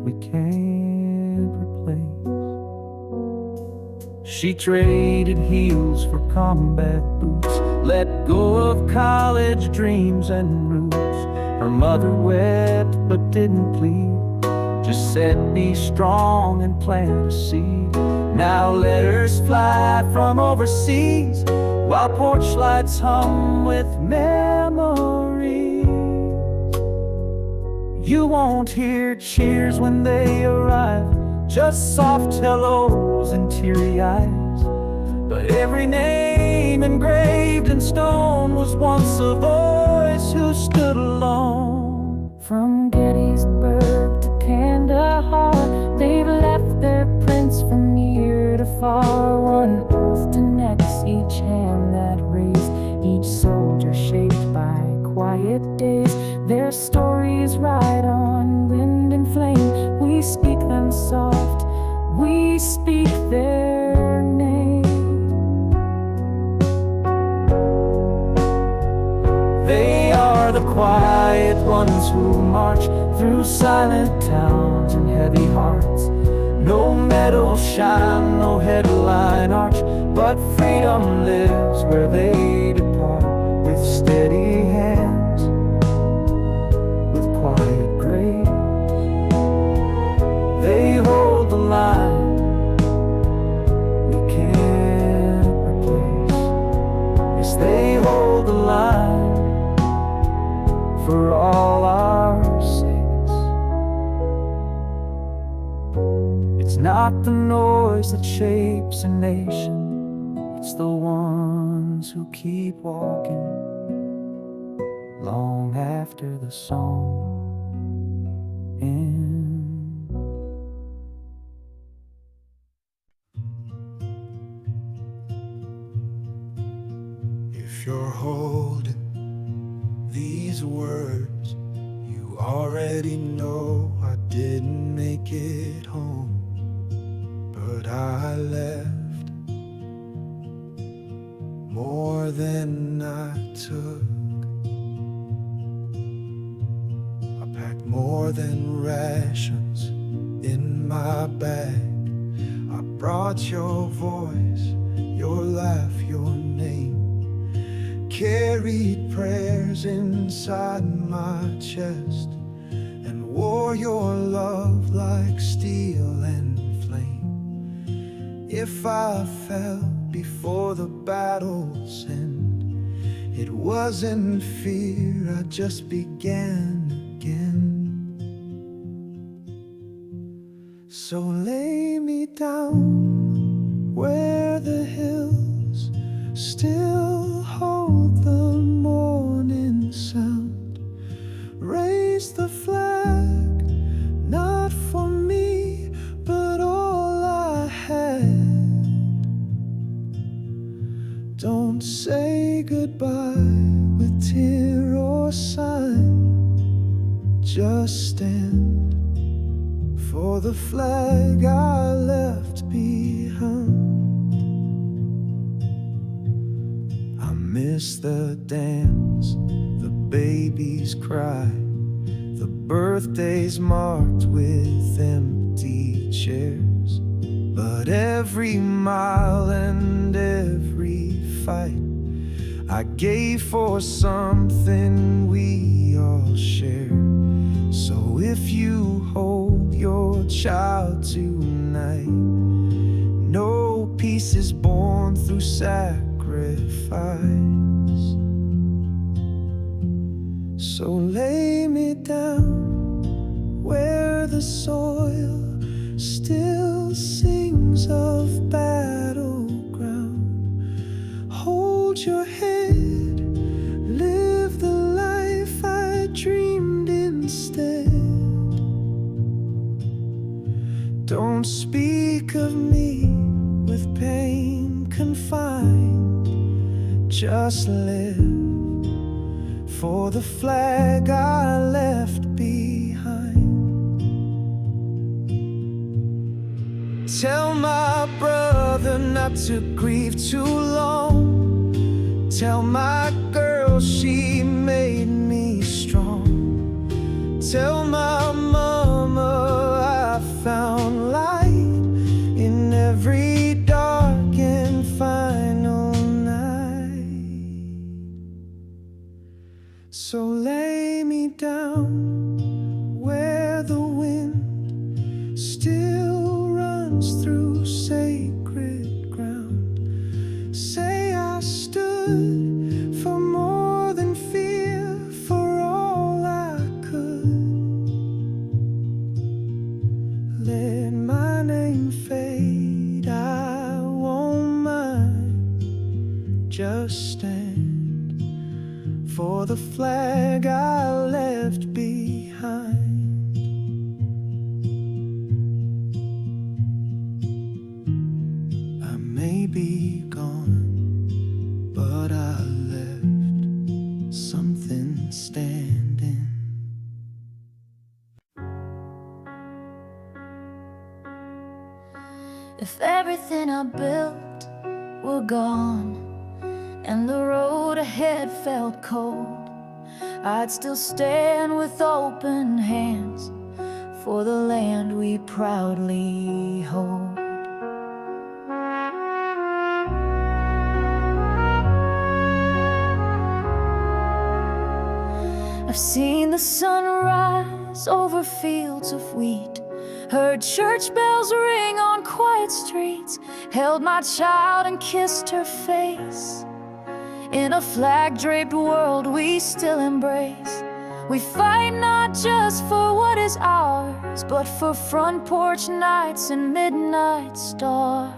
we can't replace. She traded heels for combat boots, let go of college dreams and roots. Her mother wept but didn't plead, just said be strong and plant a seed. Now letters fly from overseas, while porch lights hum with memories. You won't hear cheers when they arrive, just soft hellos and teary eyes. But every name engraved in stone was once a voice who stood alone. From Gettysburg to Kandahar, they've left their prints from near to far. One oath to next, each hand that raised, each soldier shaped by quiet days. Their stories ride on wind and flame. We speak them soft, we speak their name. They are the quiet ones who march through silent towns and heavy hearts. No medal shine, no headline arch, but freedom lives where they depart. With steady hands, with quiet grace, they hold the line we can't replace. Yes, they hold the line for all our sakes. It's not the noise that shapes a nation, it's the ones who keep walking long after the song ends. If you're holding these words, you already know I didn't make it home, but I left more than I took. I packed more than rations in my bag. I brought your voice, your laugh, your name. Carried prayers inside my chest and wore your love like steel and flame. If I fell before the battle's end, it wasn't fear, I just began again. So lay me down where the hills still hold the morning sound. Raise the flag, not for me, but all I had. Don't say goodbye with tear or sign. Just stand for the flag I left behind. I miss the dance, the baby's cry, the birthdays marked with empty chairs. But every mile and every fight I gave for something we all share. So if you hold your child tonight, no peace is born through sacrifice. So lay me down where the soil still sings of battleground. Hold your head, live the life I dreamed instead. Don't speak of me with pain confined. Just live for the flag I left behind. Tell my brother not to grieve too long. Tell my girl she made me strong. Tell my mama I found light in every dark and final night. So lay me down where the wind still runs through sacred ground. Say I stood stood for more than fear, for all I could. Let my name fade, I won't mind. Just stand for the flag I left behind. I may be gone, but I left something standing. If everything I built were gone and the road ahead felt cold, I'd still stand with open hands for the land we proudly hold. I've seen the sun rise over fields of wheat, heard church bells ring on quiet streets, held my child and kissed her face. In a flag-draped world we still embrace. We fight not just for what is ours, but for front porch nights and midnight stars.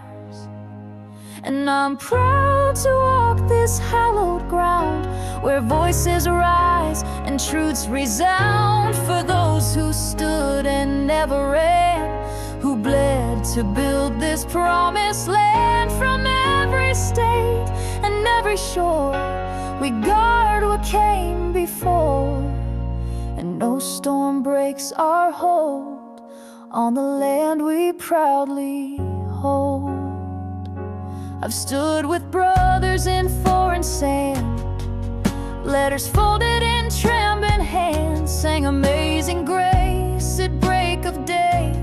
And I'm proud to walk this hallowed ground, where voices rise and truths resound, for those who stood and never ran, who bled to build this promised land. From every state and every shore, we guard what came before, and no storm breaks our hold on the land we proudly hold. I've stood with brothers in foreign sand, letters folded in trembling hands, sang Amazing Grace at break of day,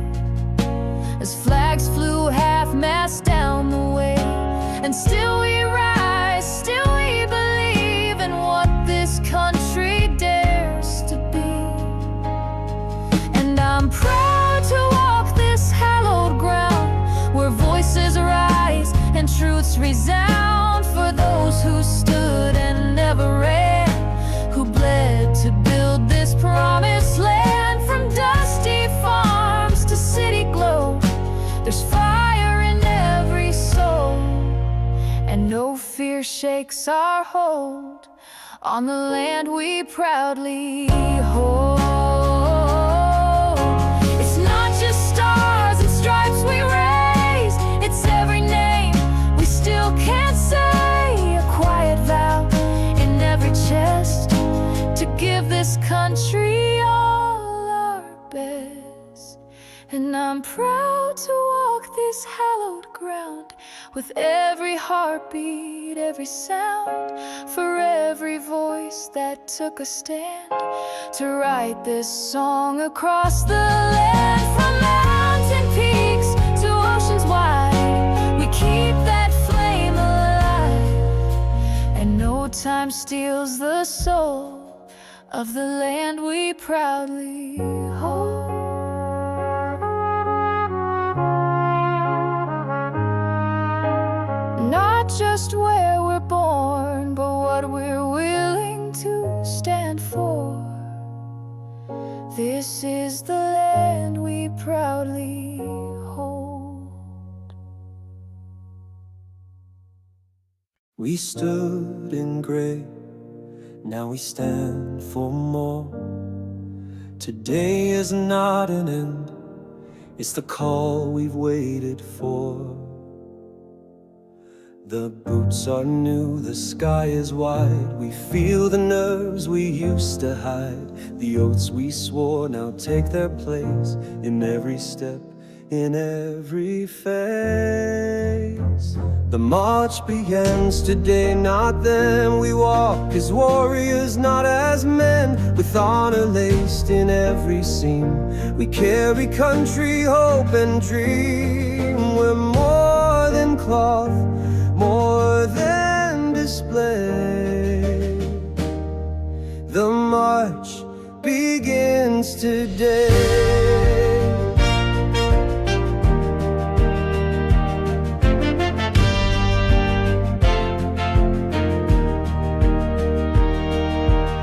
as flags flew half-mast down the way. And still we rise, still we believe in what this country dares to be. And I'm proud to walk this hallowed ground, where voices rise and truths resound, for those who stood and never ran, who bled to build this promised land. From dusty farms to city glow, there's fire in every soul, and no fear shakes our hold on the land we proudly hold. It's not just stars and stripes we raise, it's every name we still can't say, a quiet vow in every chest to give this country all our best. And I'm proud to walk this hallowed ground, with every heartbeat, every sound, for every voice that took a stand to write this song across the land. From mountain peaks to oceans wide, we keep that flame alive, and no time steals the soul of the land we proudly hold. Not just where we're born, but what we're willing to stand for. This is the land we proudly hold. We stood in gray, now we stand for more. Today is not an end, it's the call we've waited for. The boots are new, the sky is wide, we feel the nerves we used to hide. The oaths we swore now take their place in every step, in every phase. The march begins today, not then. We walk as warriors, not as men, with honor laced in every seam. We carry country, hope and dream. We're more than cloth, more than display. The march begins today.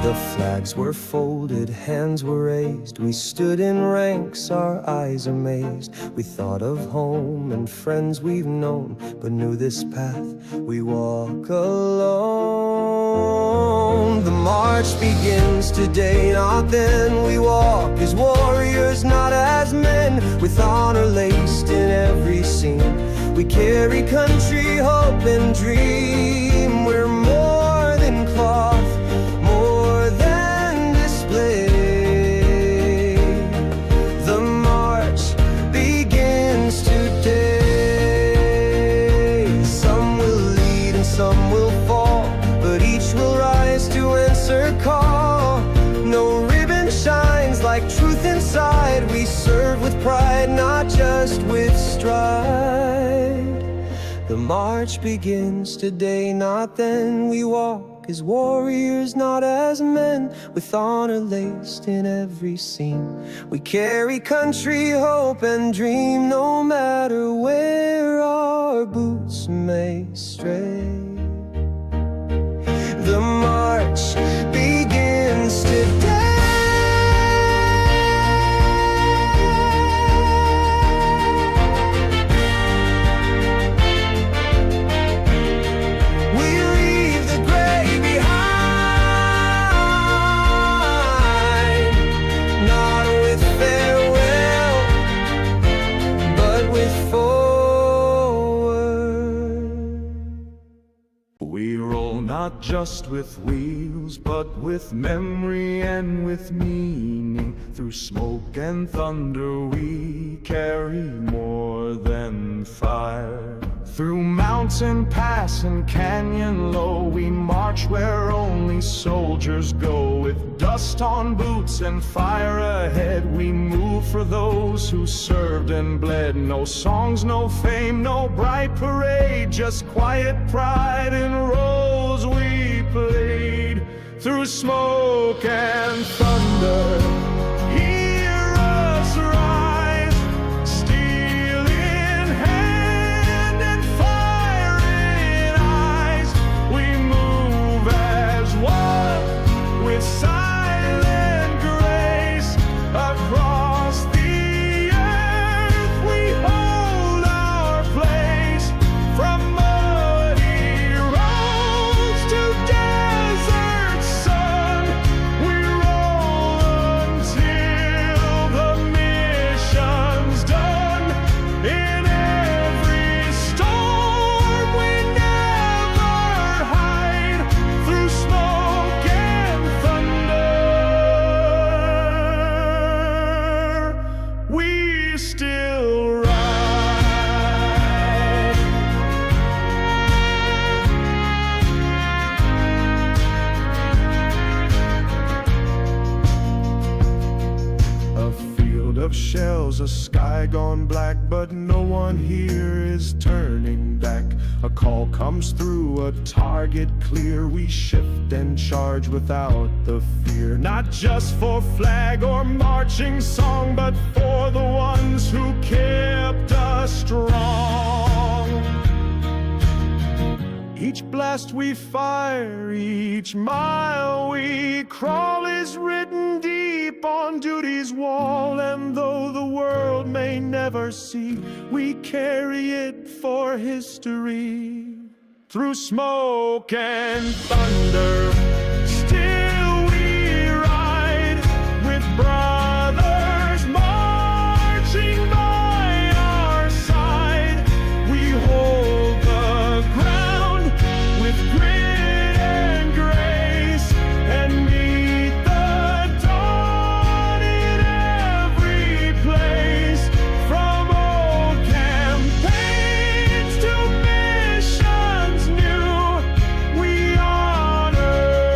The flags were folded, hands were raised. We stood in ranks, our eyes amazed. We thought of home and friends we've known, but knew this path we walk alone. The march begins today, not then. We walk as warriors, not as men, with honor laced in every seam. We carry country, hope and dream. We're more than cloth, more than display. The march begins today. Some will lead and some will fall, but each will rise to answer call. No ribbon shines like truth inside. We serve with pride, not just with stride. The march begins today, not then. We walk as warriors, not as men, with honor laced in every seam. We carry country, hope and dream, no matter where our boots may stray. The march begins today. We roll not just with wheels, but with memory and with meaning. Through smoke and thunder we carry more than fire. Through mountain pass and canyon low, we march where only soldiers go. With dust on boots and fire ahead, we move for those who served and bled. No songs, no fame, no bright parade, just quiet pride in roles we played. Through smoke and thunder, hear us rise, steel in hand and fire in eyes. We move as one with silent grace. Across the earth we hold our place. From muddy roads to desert sun, we roll until the mission's done. In every storm we never hide. Through smoke and thunder, we still ride. A field of shells, a sky gone black, but no one here is turning back. A call comes through, a target clear. We shift and charge without the fear. Not just for flag or marching song, but for the ones who kept us strong. Each blast we fire, each mile we crawl is written deep on duty's wall. And though the world may never see, we carry it for history. Through smoke and thunder, still we ride with brothers marching by our side. We hold the ground with grit and grace, and meet the dawn in every place. From old campaigns to missions new, we honor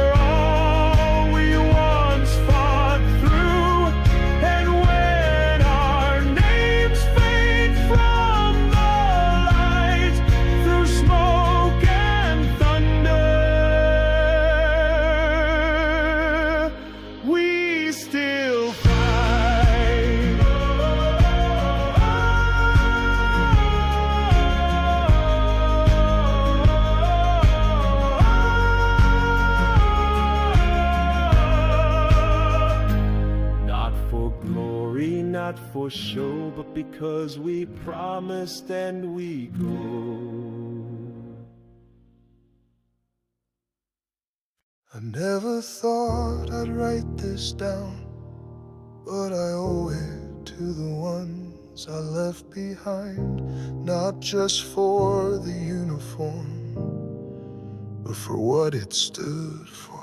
not for show, but because we promised and we go. I never thought I'd write this down, but I owe it to the ones I left behind. Not just for the uniform, but for what it stood for.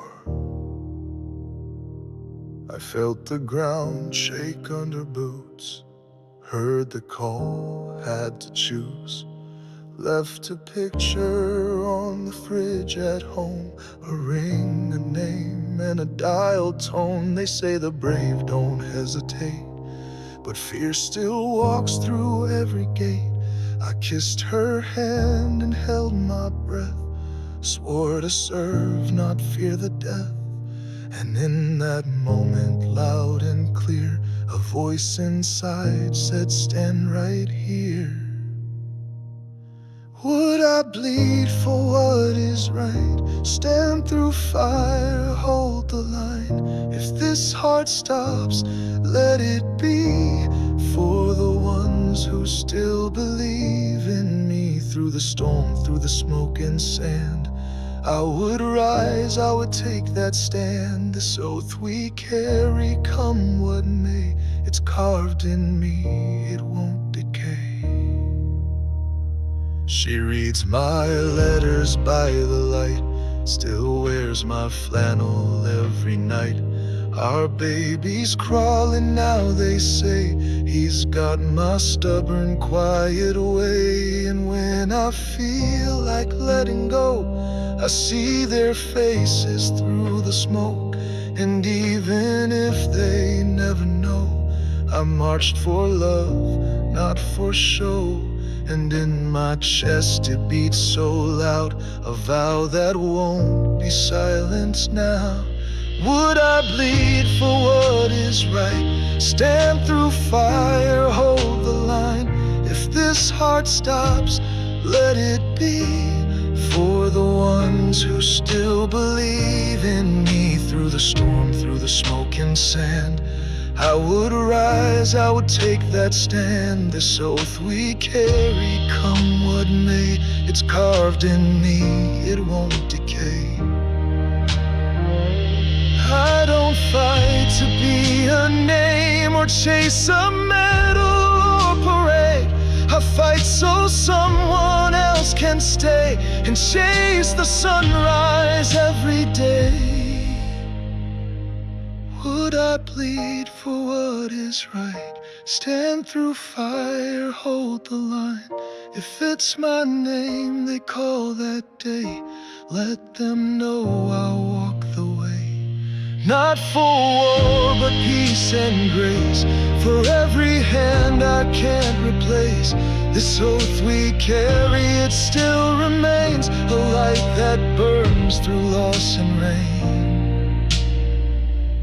I felt the ground shake under boots, heard the call, had to choose. Left a picture on the fridge at home, a ring, a name, and a dial tone. They say the brave don't hesitate, but fear still walks through every gate. I kissed her hand and held my breath, swore to serve, not fear the death. And in that moment, loud and clear, a voice inside said, stand right here. Would I bleed for what is right? Stand through fire, hold the line. If this heart stops, let it be for the ones who still believe in me. Through the storm, through the smoke and sand, I would rise, I would take that stand. This oath we carry, come what may, it's carved in me, it won't decay. She reads my letters by the light, still wears my flannel every night. Our baby's crawling now, they say. He's got my stubborn, quiet way. And when I feel like letting go, I see their faces through the smoke. And even if they never know, I marched for love, not for show. And in my chest it beats so loud, a vow that won't be silenced now. Would I bleed for what is right? Stand through fire, hold the line. If this heart stops, let it be for the ones who still believe in me. Through the storm, through the smoke and sand, I would rise, I would take that stand. This oath we carry, come what may, it's carved in me, it won't decay. I don't fight to be a name or chase a medal or parade. I fight so someone else can stay and chase the sunrise every day. Would I bleed for what is right? Stand through fire, hold the line. If it's my name they call that day, let them know I'll walk the way. Not for war, but peace and grace. For every hand I can't replace. This oath we carry, it still remains a light that burns through loss and rain.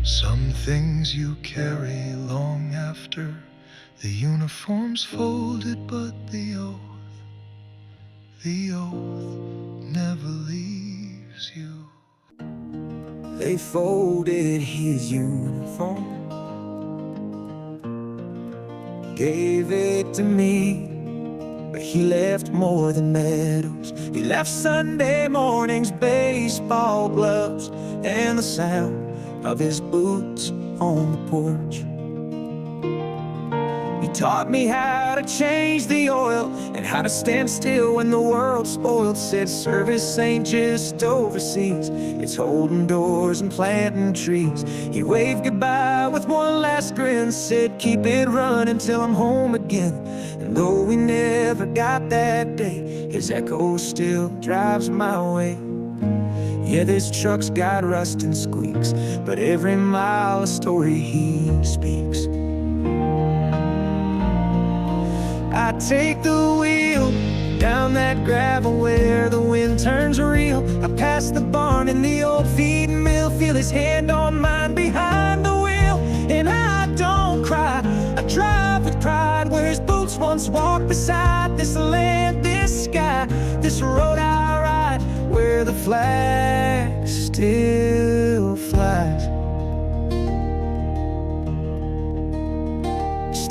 Some things you carry long after the uniform's folded, but the oath never leaves you. They folded his uniform, gave it to me, but he left more than medals. He left Sunday mornings, baseball gloves, and the sound of his boots on the porch. He taught me how to change the oil and how to stand still when the world's spoiled. Said service ain't just overseas, it's holding doors and planting trees. He waved goodbye with one last grin, said keep it running till I'm home again. And though we never got that day, his echo still drives my way. Yeah, this truck's got rust and squeaks, but every mile a story he speaks. I take the wheel down that gravel where the wind turns real. I pass the barn and the old feeding mill, feel his hand on mine behind the wheel. And I don't cry, I drive with pride where his boots once walked beside. This land, this sky, this road I ride, where the flag still flies.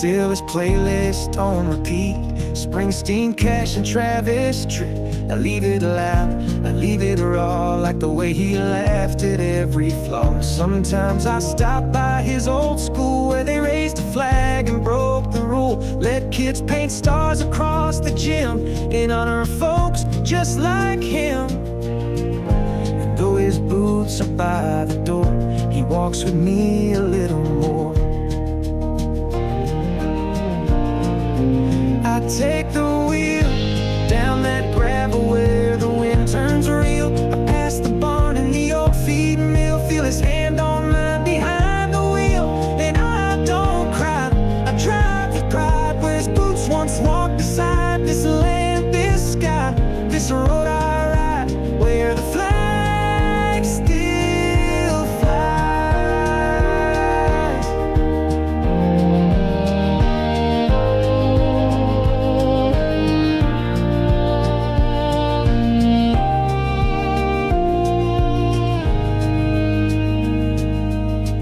Still his playlist on repeat. Springsteen, Cash, and Travis Tritt. I leave it loud, I leave it raw, like the way he laughed at every flaw. Sometimes I stop by his old school where they raised a flag and broke the rule. Let kids paint stars across the gym in honor of folks just like him. And though his boots are by the door, he walks with me a little more. I take the wheel down that gravel where the wind turns real. I pass the barn and the old feed mill, feel his hand on mine behind the wheel. And I don't cry, I drive with pride where his boots once walked beside this land, this sky, this road I ride, where the flag still flies.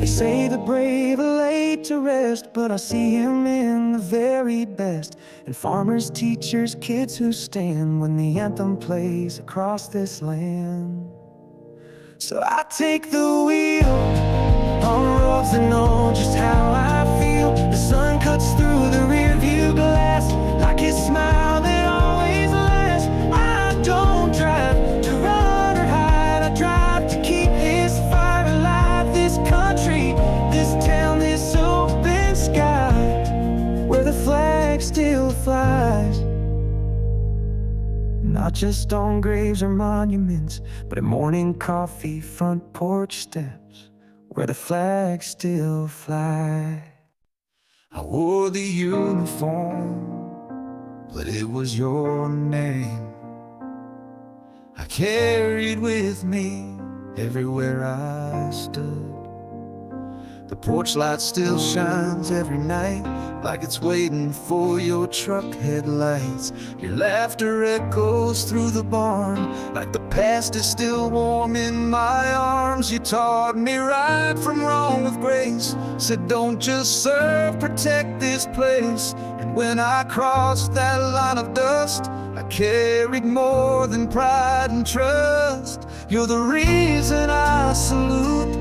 They say the brave are laid to rest, but I see him in the very best. And farmers, teachers, kids who stand when the anthem plays across this land. So I take the wheel on roads that know just how I feel. The sun cuts through the rear view glass like his smile that always lasts. I don't drive to run or hide, I drive to keep his fire alive. This country, this town, this open sky, where the flag still flies. Not just on graves or monuments, but at morning coffee, front porch steps, where the flag still flies. I wore the uniform, but it was your name I carried with me everywhere I stood. The porch light still shines every night, like it's waiting for your truck headlights. Your laughter echoes through the barn, like the past is still warm in my arms. You taught me right from wrong with grace, said don't just serve, protect this place. And when I crossed that line of dust, I carried more than pride and trust. You're the reason I salute,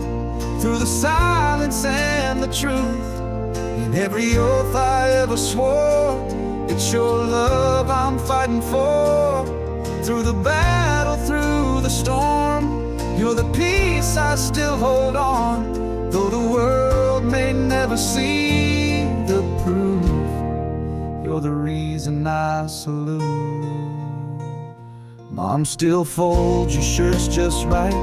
through the silence and the truth. In every oath I ever swore, it's your love I'm fighting for. Through the battle, through the storm, you're the peace I still hold on. Though the world may never see the proof, you're the reason I salute. Mom still folds your shirts just right,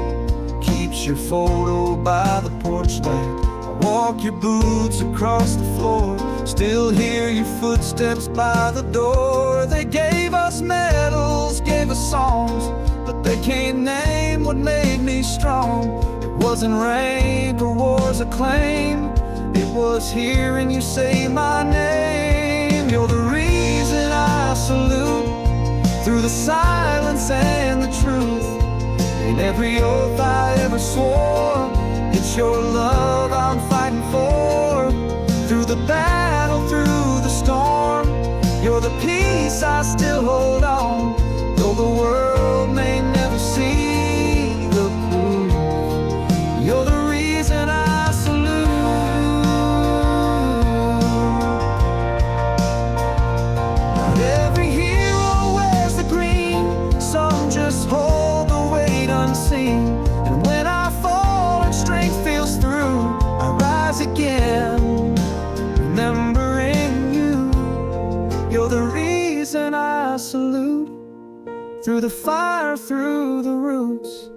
keeps your photo by the porch light. I walk your boots across the floor, still hear your footsteps by the door. They gave us medals, gave us songs, but they can't name what made me strong. It wasn't rank or war's acclaim, it was hearing you say my name. You're the reason I salute, through the silence and the truth. In every oath I ever swore, it's your love I'm fighting for. Through the battle, through the storm, you're the peace I still hold on. Though the world may never see the proof, you're the reason I salute. Not every hero wears the green, some just hold the weight unseen. And when I fall and strength feels through, I rise again, remembering you. You're the reason I salute, through the fire, through the roots.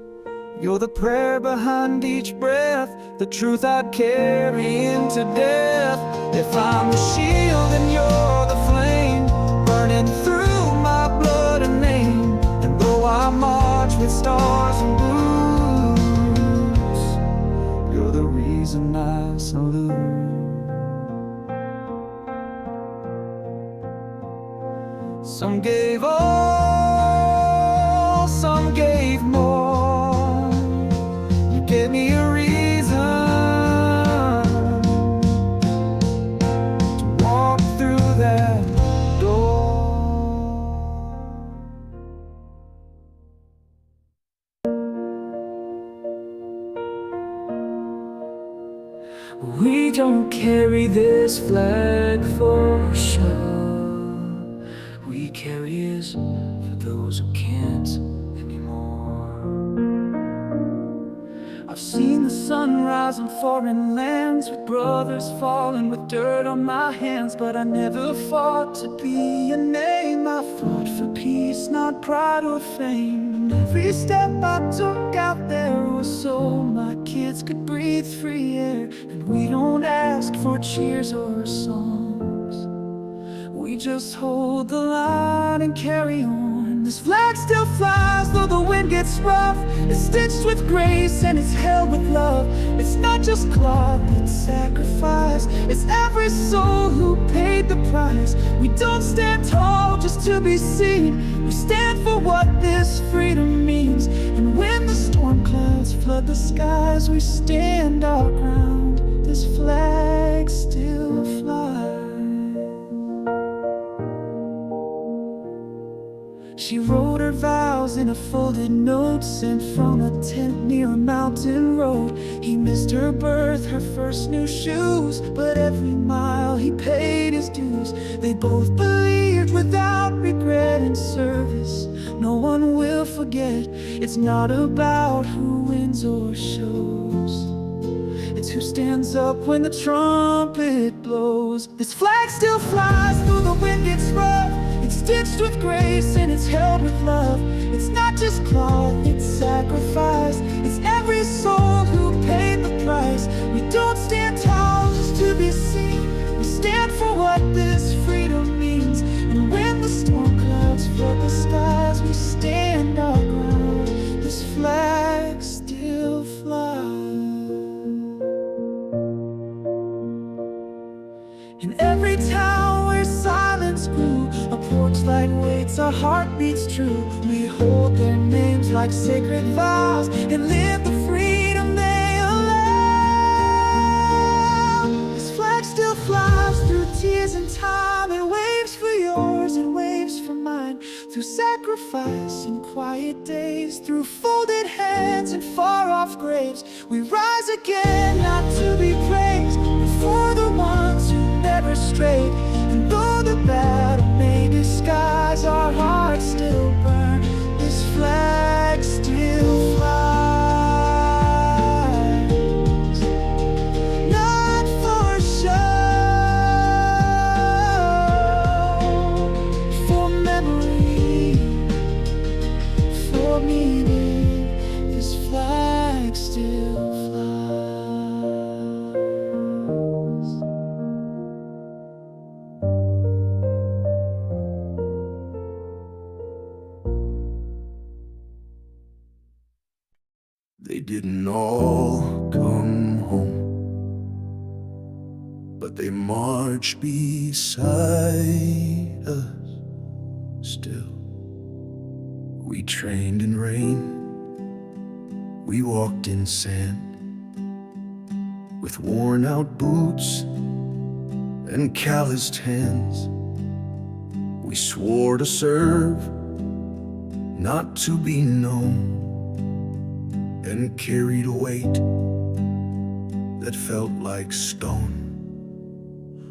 You're the prayer behind each breath, the truth I'd carry into death. If I'm the shield and you're the flame, burning through my blood and name. And though I march with stars and boots, you're the reason I salute. Some gave all, some gave more. You gave me a reason to walk We don't carry this flag for show. We carry it for those who can't anymore. I've seen the sun rise in foreign lands, with brothers falling with dirt on my hands. But I never fought to be a name. I fought for peace, not pride or fame. And every step I took out there was so my kids could breathe free air. And we don't ask for cheers or songs, we just hold the line and carry on. This flag still flies though the wind gets rough. It's stitched with grace and it's held with love. It's not just cloth, it's sacrifice. It's every soul who paid the price. We don't stand tall just to be seen. We stand for what this freedom means. And when the storm clouds flood the skies, we stand our ground. This flag still flies. She wrote her vows in a folded note, sent from a tent near a mountain road. He missed her birth, her first new shoes, but every mile he paid his dues. They both believed without regret in service no one will forget. It's not about who wins or shows, it's who stands up when the trumpet blows. This flag still flies though the wind gets rough. It's stitched with grace and it's held with love. It's not just cloth, it's sacrifice. It's every soul who paid the price. We don't stand tall just to be seen. We stand for what this freedom means. And when the storm clouds flood the skies, we stand our ground. This flag still flies. In every town where silence grew, a porch light waits, our heartbeats true. We hold their names like sacred vows and live the freedom they allow. This flag still flies through tears and time. It waves for yours, it waves for mine. Through sacrifice and quiet days, through folded hands and far-off graves, we rise again, not to be praised, but for the ones who never strayed. And though the battle may disguise, our hearts still burn. This flag still flies, not for show, for memory, for meaning. This flag still flies. They didn't all come home, but they marched beside us still. We trained in rain, we walked in sand, with worn out boots and calloused hands. We swore to serve, not to be known, and carried a weight that felt like stone.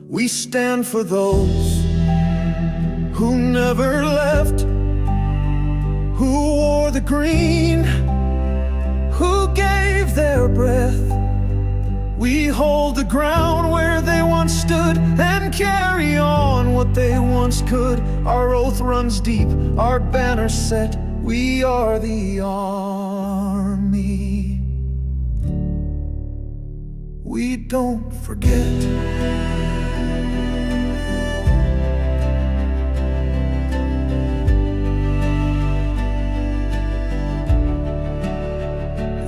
We stand for those who never left, who wore the green, who gave their breath. We hold the ground where they once stood and carry on what they once could. Our oath runs deep, our banner set. We are the army. We don't forget.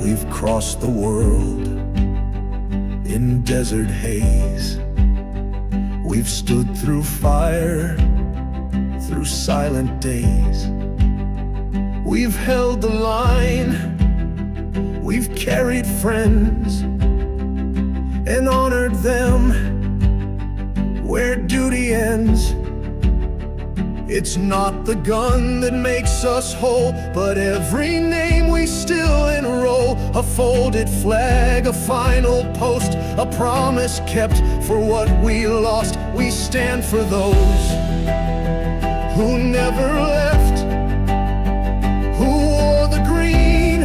We've crossed the world in desert haze. We've stood through fire, through silent days. We've held the line, we've carried friends and honored them where duty ends. It's not the gun that makes us whole, but every name we still enroll. A folded flag, a final post, a promise kept for what we lost. We stand for those who never left, who wore the green,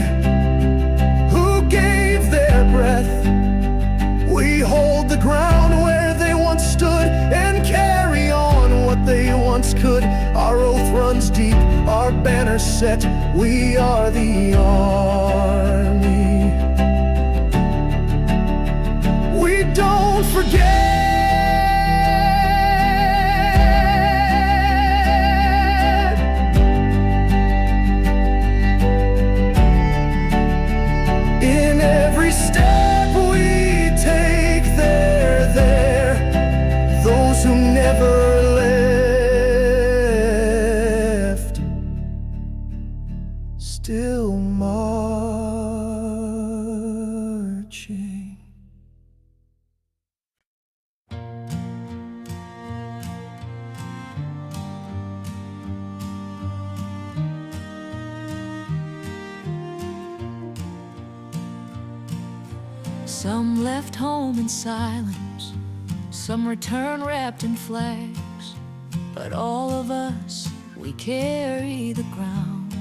who gave their breath. We hold the ground where they once stood and carry on what they once could. Our oath runs deep, our banner set. We are the army. We don't forget. In every step we take, they're there. Those who never left, still marching. Some left home in silence, some return wrapped in flags, but all of us, we carry the ground.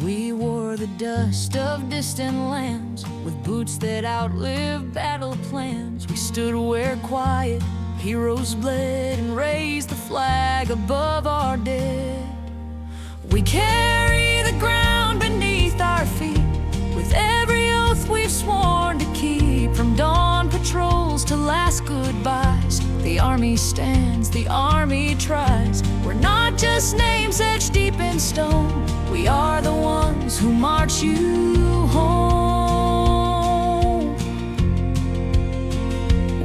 We wore the dust of distant lands with boots that outlived battle plans. We stood where quiet heroes bled and raised the flag above our dead. We carry the ground beneath our feet with every oath we've sworn to keep. From dawn patrols to last goodbyes, the army stands, the army tries. We're not just names etched deep in stone, we are the ones who march you home.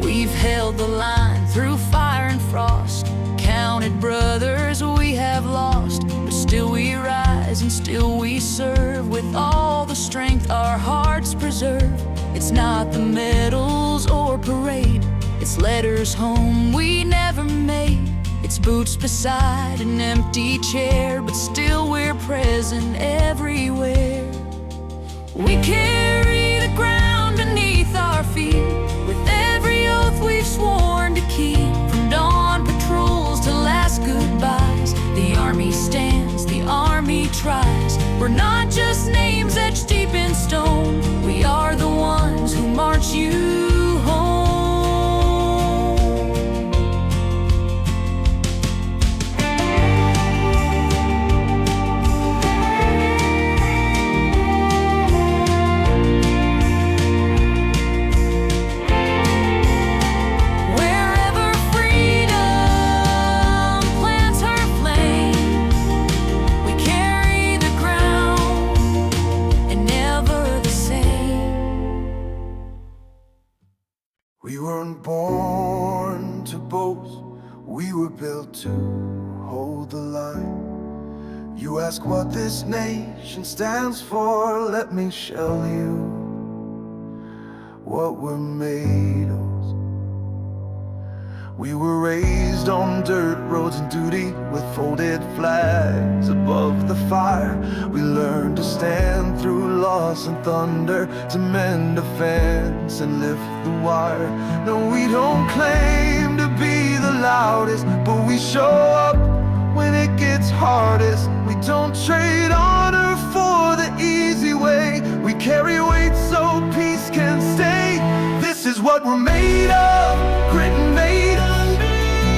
We've held the line through fire and frost, counted brothers we have lost, but still we rise and still we serve with all the strength our hearts preserve. It's not the medals or parade, it's letters home we never made. It's boots beside an empty chair, but still we're present everywhere. We carry the ground beneath our feet with every oath we've sworn to keep. From dawn patrols to last goodbyes, the army stands, the army tries. We're not just names etched deep in stone, we are the ones who march you home. We weren't born to boast, we were built to hold the line. You ask what this nation stands for, let me show you what we're made of. We were raised on dirt roads and duty with folded flags above the fire. We learned to stand through loss and thunder, to mend a fence and lift the wire. No, we don't claim to be the loudest, but we show up when it gets hardest. We don't trade honor for the easy way, we carry weight so peace can stay. This is what we're made of, grit and made.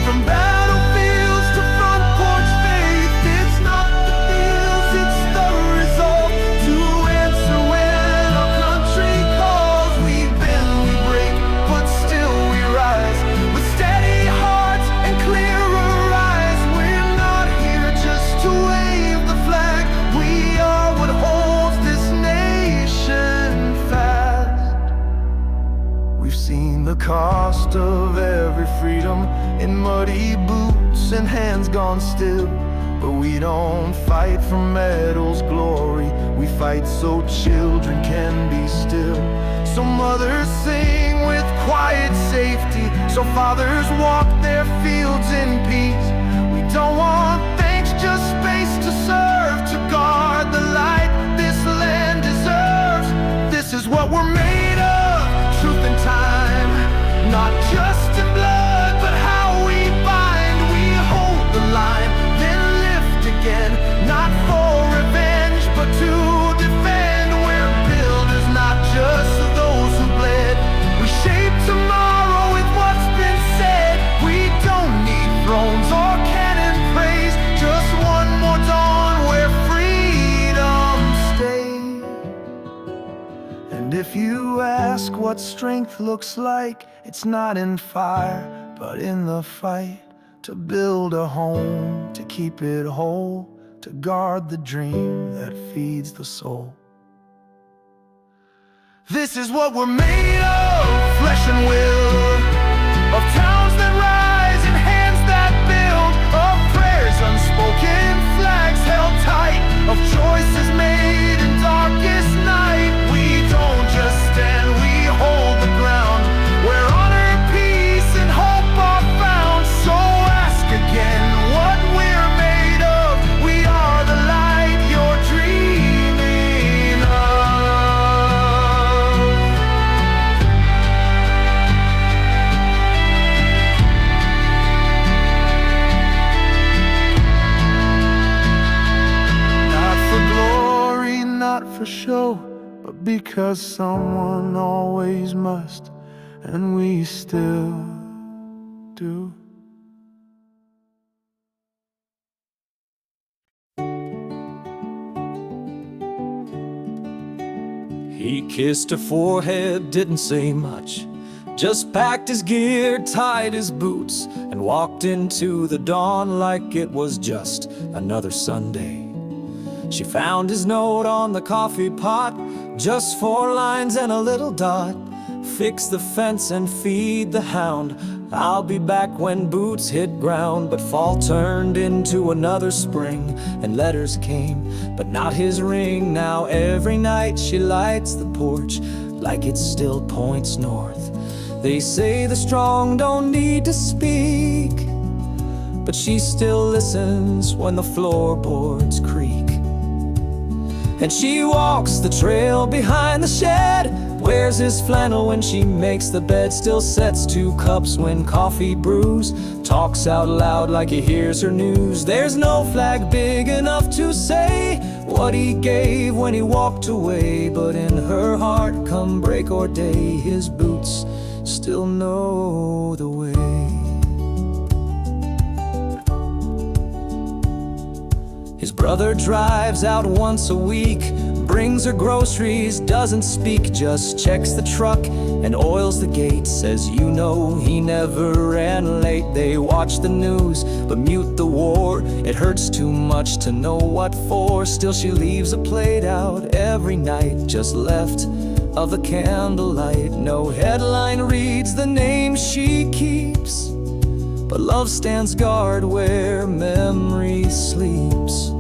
From battlefields to front porch faith, it's not the fields, it's the resolve to answer when our country calls. We bend, we break, but still we rise with steady hearts and clearer eyes. We're not here just to wave the flag, we are what holds this nation fast. We've seen the cost of every freedom in muddy boots and hands gone still, but we don't fight for medals, glory. We fight so children can be still, so mothers sing with quiet safety, so fathers walk their fields in peace. We don't want thanks, just space to serve, to guard the light this land deserves. This is what we're made of, truth and time, not just in blood, but how we bind. We hold the line, then lift again, not for revenge, but to defend. We're builders, not just those who bled. We shape tomorrow with what's been said. We don't need thrones or cannon praise, just one more dawn where freedom stays. And if you ask what strength looks like, it's not in fire, but in the fight. To build a home, to keep it whole, to guard the dream that feeds the soul. This is what we're made of, flesh and will, of towns that rise and hands that build, of prayers unspoken, flags held tight, of choices made in darkest night. We don't just stand, we hold the ground, where honor, peace, and hope are found. So ask again what we're made of. We are the light you're dreaming of. Not for glory, not for show, but because someone always must, and we still do. He kissed her forehead, didn't say much, just packed his gear, tied his boots, and walked into the dawn like it was just another Sunday. She found his note on the coffee pot, just 4 lines and a little dot. Fix the fence and feed the hound, I'll be back when boots hit ground. But fall turned into another spring, and letters came, but not his ring. Now every night she lights the porch like it still points north. They say the strong don't need to speak, but she still listens when the floorboards creak. And she walks the trail behind the shed, wears his flannel when she makes the bed, still sets 2 cups when coffee brews, talks out loud like he hears her news. There's no flag big enough to say what he gave when he walked away, but in her heart, come break or day, his boots still know the way. His brother drives out once a week, brings her groceries, doesn't speak, just checks the truck and oils the gate. Says, you know, he never ran late. They watch the news, but mute the war. It hurts too much to know what for. Still she leaves a plate out every night, just left of the candlelight. No headline reads the name she keeps, but love stands guard where memory sleeps.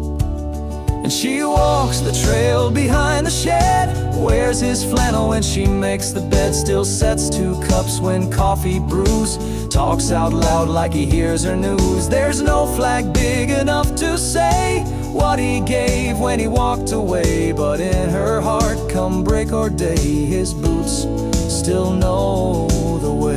And she walks the trail behind the shed, wears his flannel when she makes the bed, still sets 2 cups when coffee brews, talks out loud like he hears her news. There's no flag big enough to say what he gave when he walked away, but in her heart, come break or day, his boots still know the way.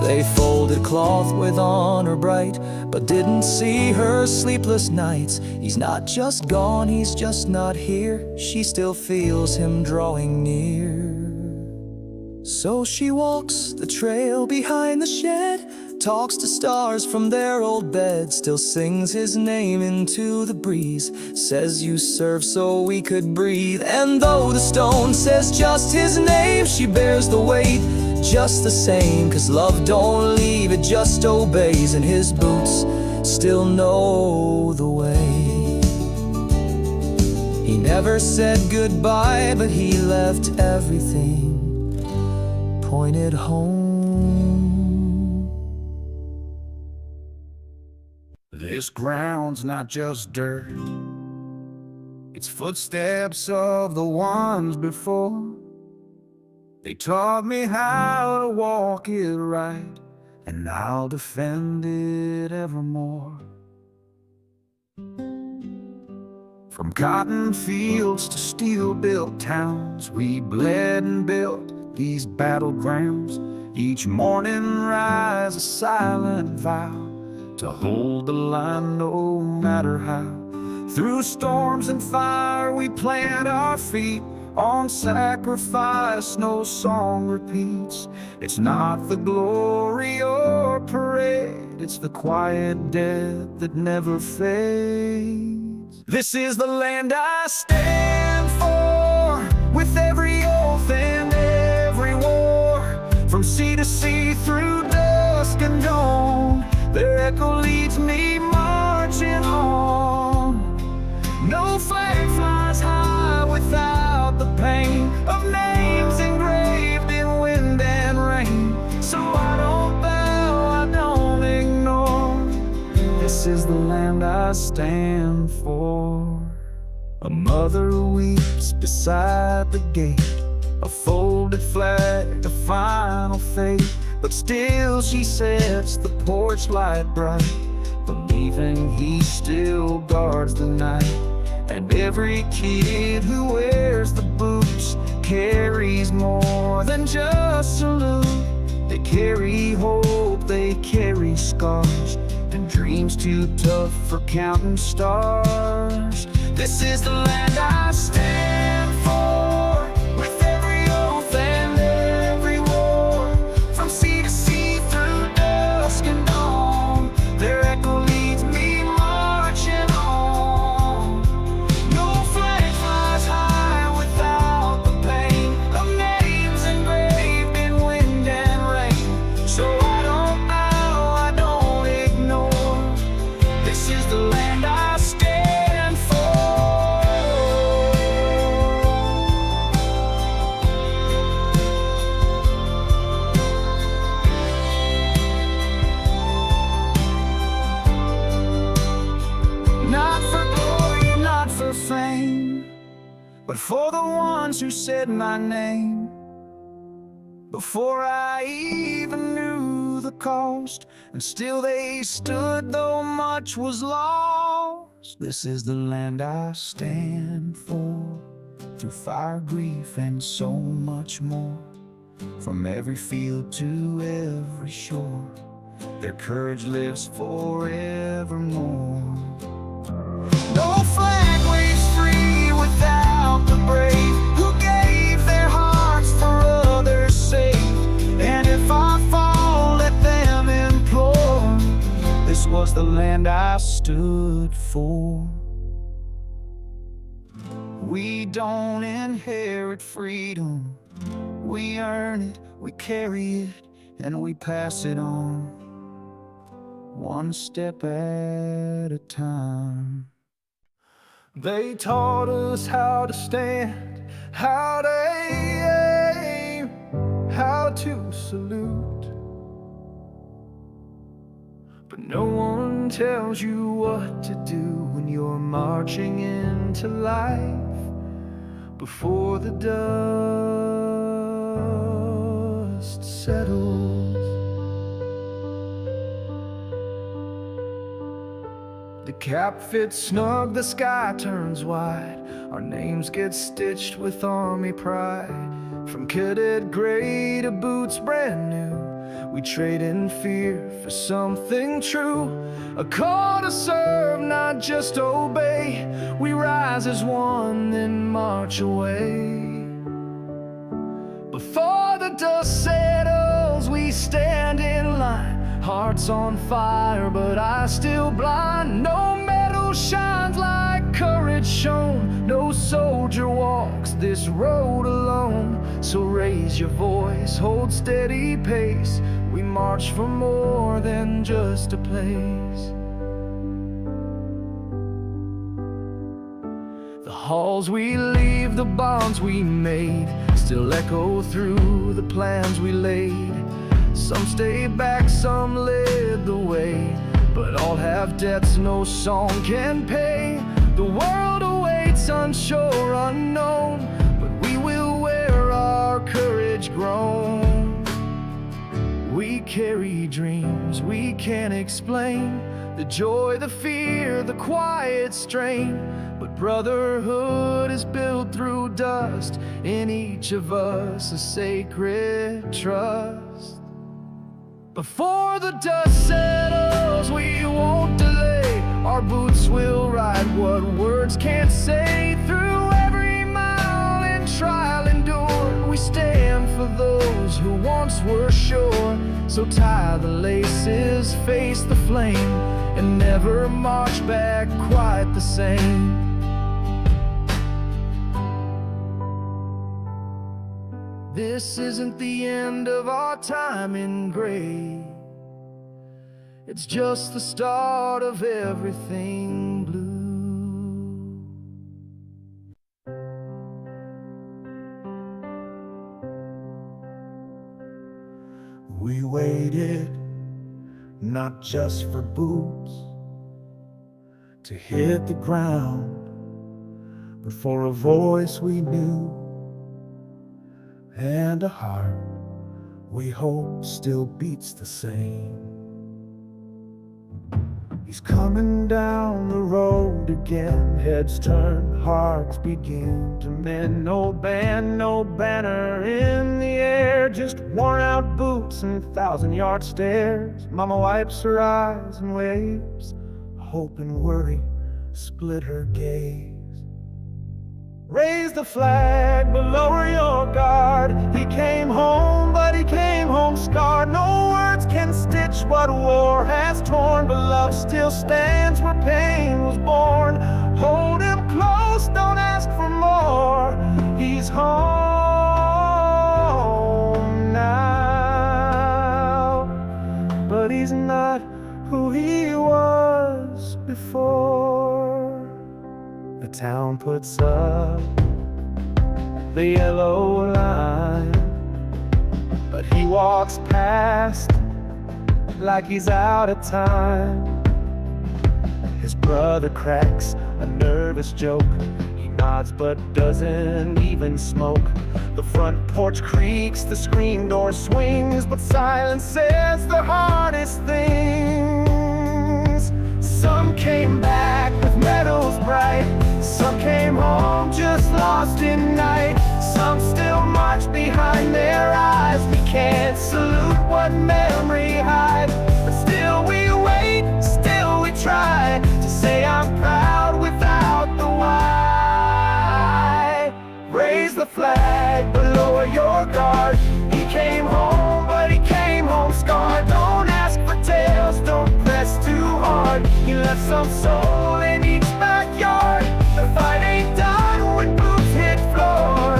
They folded cloth with honor bright, but didn't see her sleepless nights. He's not just gone, he's just not here. She still feels him drawing near. So she walks the trail behind the shed, talks to stars from their old bed, still sings his name into the breeze, says you served so we could breathe. And though the stone says just his name, she bears the weight just the same, 'cause love don't leave, it just obeys, and his boots still know the way. He never said goodbye, but he left everything pointed home. They This ground's not just dirt, it's footsteps of the ones before. They taught me how to walk it right, and I'll defend it evermore. From cotton fields to steel-built towns, we bled and built these battlegrounds. Each morning rise a silent vow to hold the line no matter how. Through storms and fire we plant our feet. On sacrifice no song repeats. It's not the glory or parade, it's the quiet death that never fades. This is the land I stand for, with every oath and every war. From sea to sea, through dusk and dawn, their echo leads me marching on. No flag flies high without the pain of names engraved in wind and rain. So I don't bow, I don't ignore. This is the land I stand for. A mother weeps beside the gate, a folded flag, a final fate. But still she sets the porch light bright, believing he still guards the night. And every kid who wears the boots carries more than just salute. They carry hope, they carry scars, and dreams too tough for counting stars. This is the land I stand for, with every oath and every war. From sea to sea, through dusk and dawn, their echo leads me marching on. No flag flies high without the pain of names engraved in wind and rain. So I don't bow, I don't ignore. This is the land I stand for. Not for glory, not for fame, but for the ones who said my name before I even knew the cost, and still they stood though much was lost. This is the land I stand for, through fire, grief, and so much more. From every field to every shore, their courage lives forevermore. No flag waves free without the brave who gave their hearts for others' sake. And if I fall, let them implore. This was the land I stood for. We don't inherit freedom, we earn it, we carry it, and we pass it on, one step at a time. They taught us how to stand, how to aim, how to salute. But no one tells you what to do when you're marching into life. Before the dust settles, the cap fits snug, the sky turns wide. Our names get stitched with army pride. From cadet gray to boots brand new, we trade in fear for something true. A call to serve, not just obey. We rise as one, then march away. Before the dust settles, we stand in line. Hearts on fire, but eyes still blind. No medal shines like courage shown. No soldier walks this road alone. So raise your voice, hold steady pace. We march for more than just a place. The halls we leave, the bonds we made, still echo through the plans we laid. Some stayed back, some led the way. but all have debts no song can pay. The world awaits unsure, unknown, but we will wear our courage grown. We carry dreams we can't explain, the joy, the fear, the quiet strain. But brotherhood is built through dust, in each of us a sacred trust. Before the dust settles, we won't delay. Our boots will write what words can't say. Through every mile and trial endured, we stand for those who once were sure. So tie the laces, face the flame, and never march back quite the same. This isn't the end of our time in gray. It's just the start of everything blue. We waited, not just for boots to hit the ground, but for a voice we knew and a heart we hope still beats the same. He's coming down the road again, heads turn, hearts begin to mend. No band, no banner in the air, just worn out boots and 1,000-yard stares. Mama wipes her eyes and waves, hope and worry split her gaze. Raise the flag, but lower your guard. He came home, but he came home scarred. No words can stitch what war has torn, but love still stands where pain was born. Hold him close, don't ask for more. He's home now, but he's not who he was before. The town puts up the yellow line, but he walks past like he's out of time. His brother cracks a nervous joke. He nods but doesn't even smoke. The front porch creaks, the screen door swings, but silence says the hardest things. Some came back with medals bright, some came home just lost in night. Some still march behind their eyes. We can't salute what memory hides, but still we wait, still we try to say I'm proud without the why. Raise the flag, but lower your guard. He came home, but he came home scarred. Don't ask for tales, don't press too hard. He left some soul in each backyard. The fight ain't done when boots hit floor.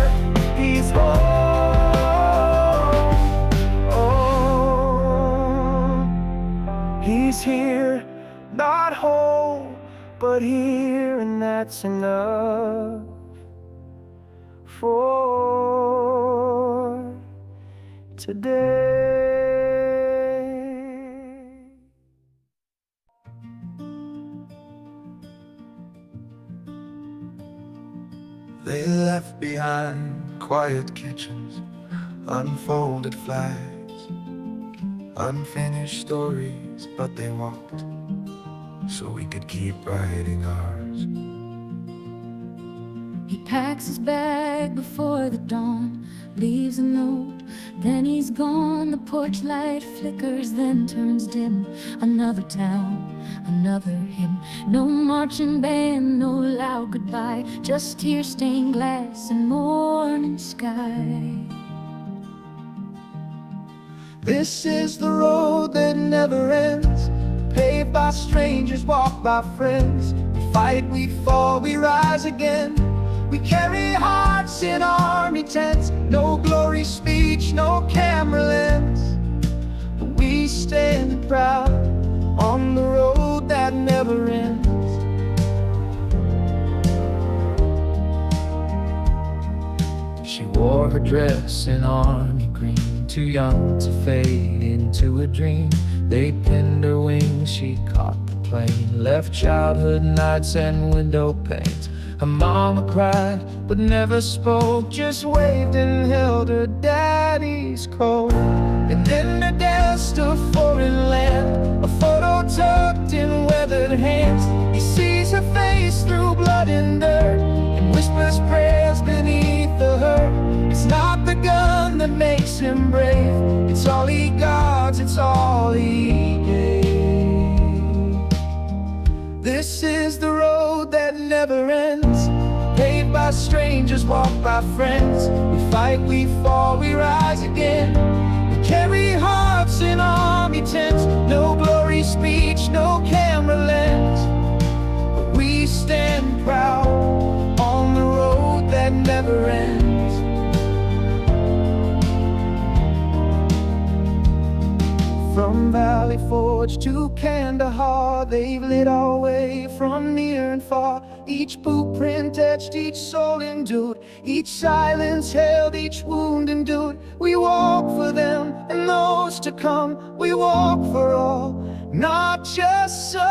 He's home, home. He's here, not whole, but here, and that's enough for today. They left behind quiet kitchens, unfolded flags, unfinished stories, but they walked so we could keep writing ours. He packs his bag before the dawn, leaves a note, then he's gone. The porch light flickers, then turns dim. Another town, another hymn. No marching band, no loud goodbye, just tear-stained glass and morning sky. This is the road that never ends, paved by strangers, walked by friends. We fight, we fall, we rise again. We carry hearts in army tents, no glory speech, no camera lens, but we stand proud on the road that never ends. She wore her dress in army green, too young to fade into a dream. They pinned her wings, she caught the plane, left childhood nights and window panes. Her mama cried, but never spoke, just waved and held her daddy's coat. And in the dust of foreign land, a photo tucked in weathered hands. He sees her face through blood and dirt, and whispers prayers beneath the hurt. It's not the gun that makes him brave, it's all he guards, it's all he gave. This is the road that never ends, paved by strangers, walked by friends. We fight, we fall, we rise again. We carry hearts in army tents, no glory speech, no camera lens. But we stand proud on the road that never ends. From Valley Forge to Kandahar, they've lit our way from near and far. Each boot print etched, each soul endured, each silence held, each wound endured. We walk for them and those to come, we walk for all, not just some.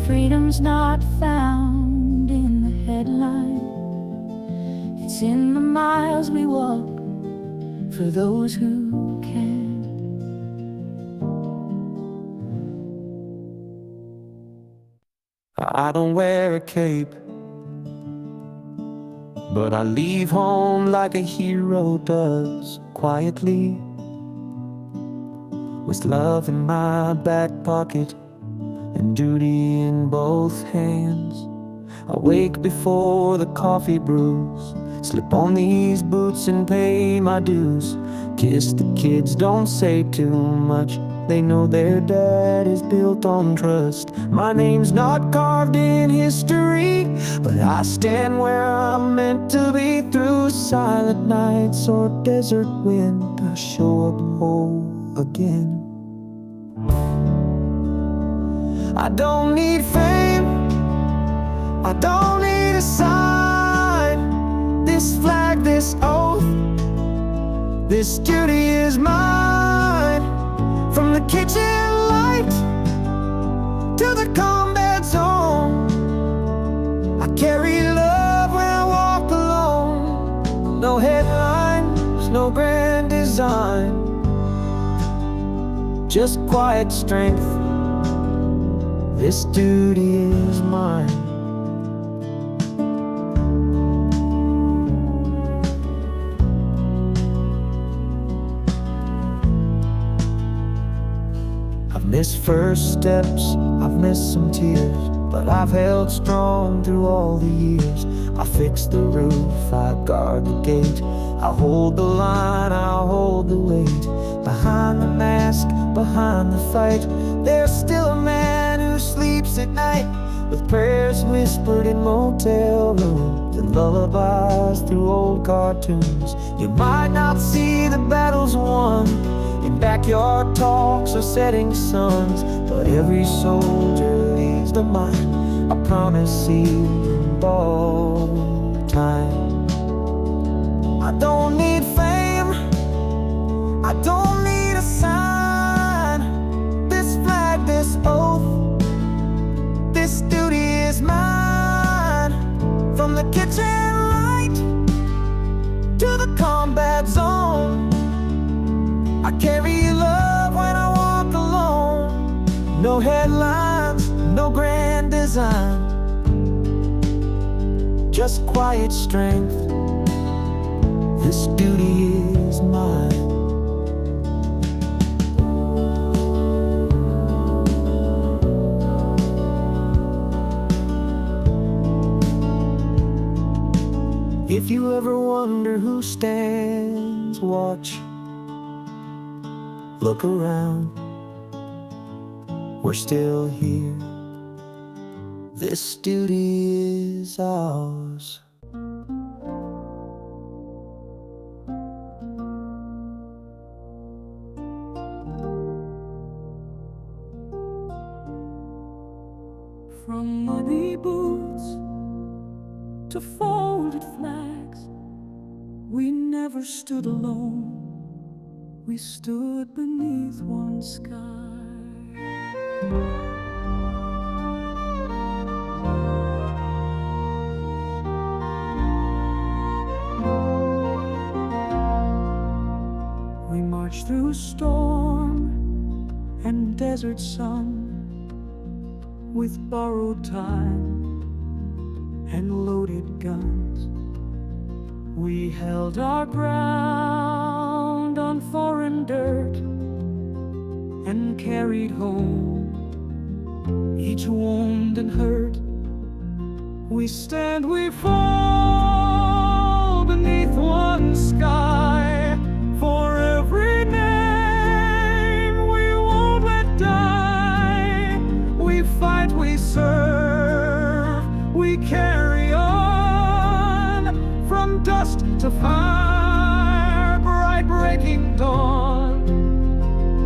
Freedom's not found in the headline, it's in the miles we walk for those who can. I don't wear a cape, but I leave home like a hero does, quietly, with love in my back pocket and duty in both hands. I wake before the coffee brews, slip on these boots and pay my dues. Kiss the kids, don't say too much, they know their dad is built on trust. My name's not carved in history, but I stand where I'm meant to be. Through silent nights or desert wind, I show up whole again. I don't need fame, I don't need a sign. This flag, this oath, this duty is mine. From the kitchen light to the combat zone, I carry love when I walk alone. No headlines, no grand design, just quiet strength. This duty is mine. I've missed first steps, I've missed some tears, but I've held strong through all the years. I fix the roof, I guard the gate, I hold the line, I hold the weight. Behind the mask, behind the fight, there's still a man who sleeps at night, with prayers whispered in motel rooms and lullabies through old cartoons. You might not see the battles won in backyard talks or setting suns, but every soldier leaves the mine, I promise you all the time. I don't need fame, I don't need a sign. This flag, this oath, this duty is mine. From the kitchen light to the combat zone, I carry love when I walk alone. No headlines, no grand design, just quiet strength. This duty is mine. If you ever wonder who stands watch, look around, we're still here. This duty is ours. From muddy boots to folded flags, we never stood alone. We stood beneath one sky. We marched through storm and desert sun, with borrowed time and loaded guns. We held our ground on foreign dirt and carried home each wound and hurt. We stand, we fall beneath one sky. For every name we won't let die, we fight, we serve, we carry on. From dust to fire, bright breaking dawn.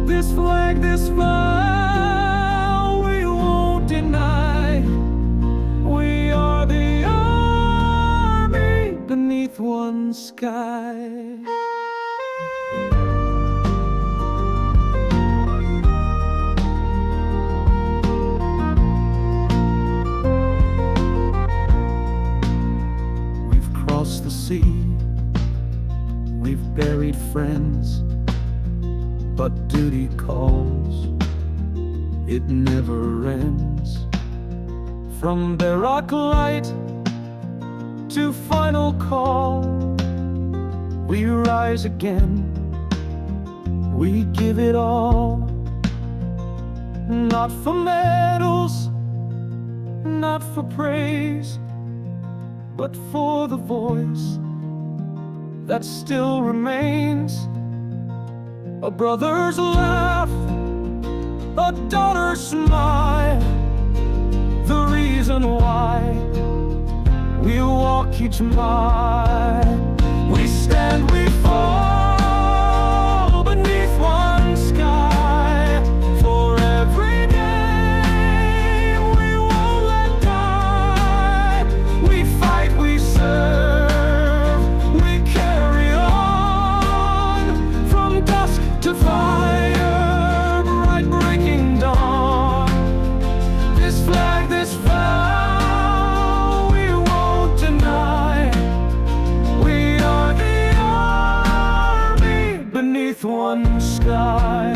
This flag, this vow, we won't deny. We are the army beneath one sky. Across the sea, we've buried friends, but duty calls, it never ends. From barrack light to final call, we rise again, we give it all. Not for medals, not for praise, but for the voice that still remains. A brother's laugh, a daughter's smile, the reason why we walk each mile. We stand, we fall beneath one sky. For every name we won't let die, we fight, we serve, we carry on. From dusk to fire, bright breaking dawn. This flag, this vow, we won't deny. We are the army beneath one sky.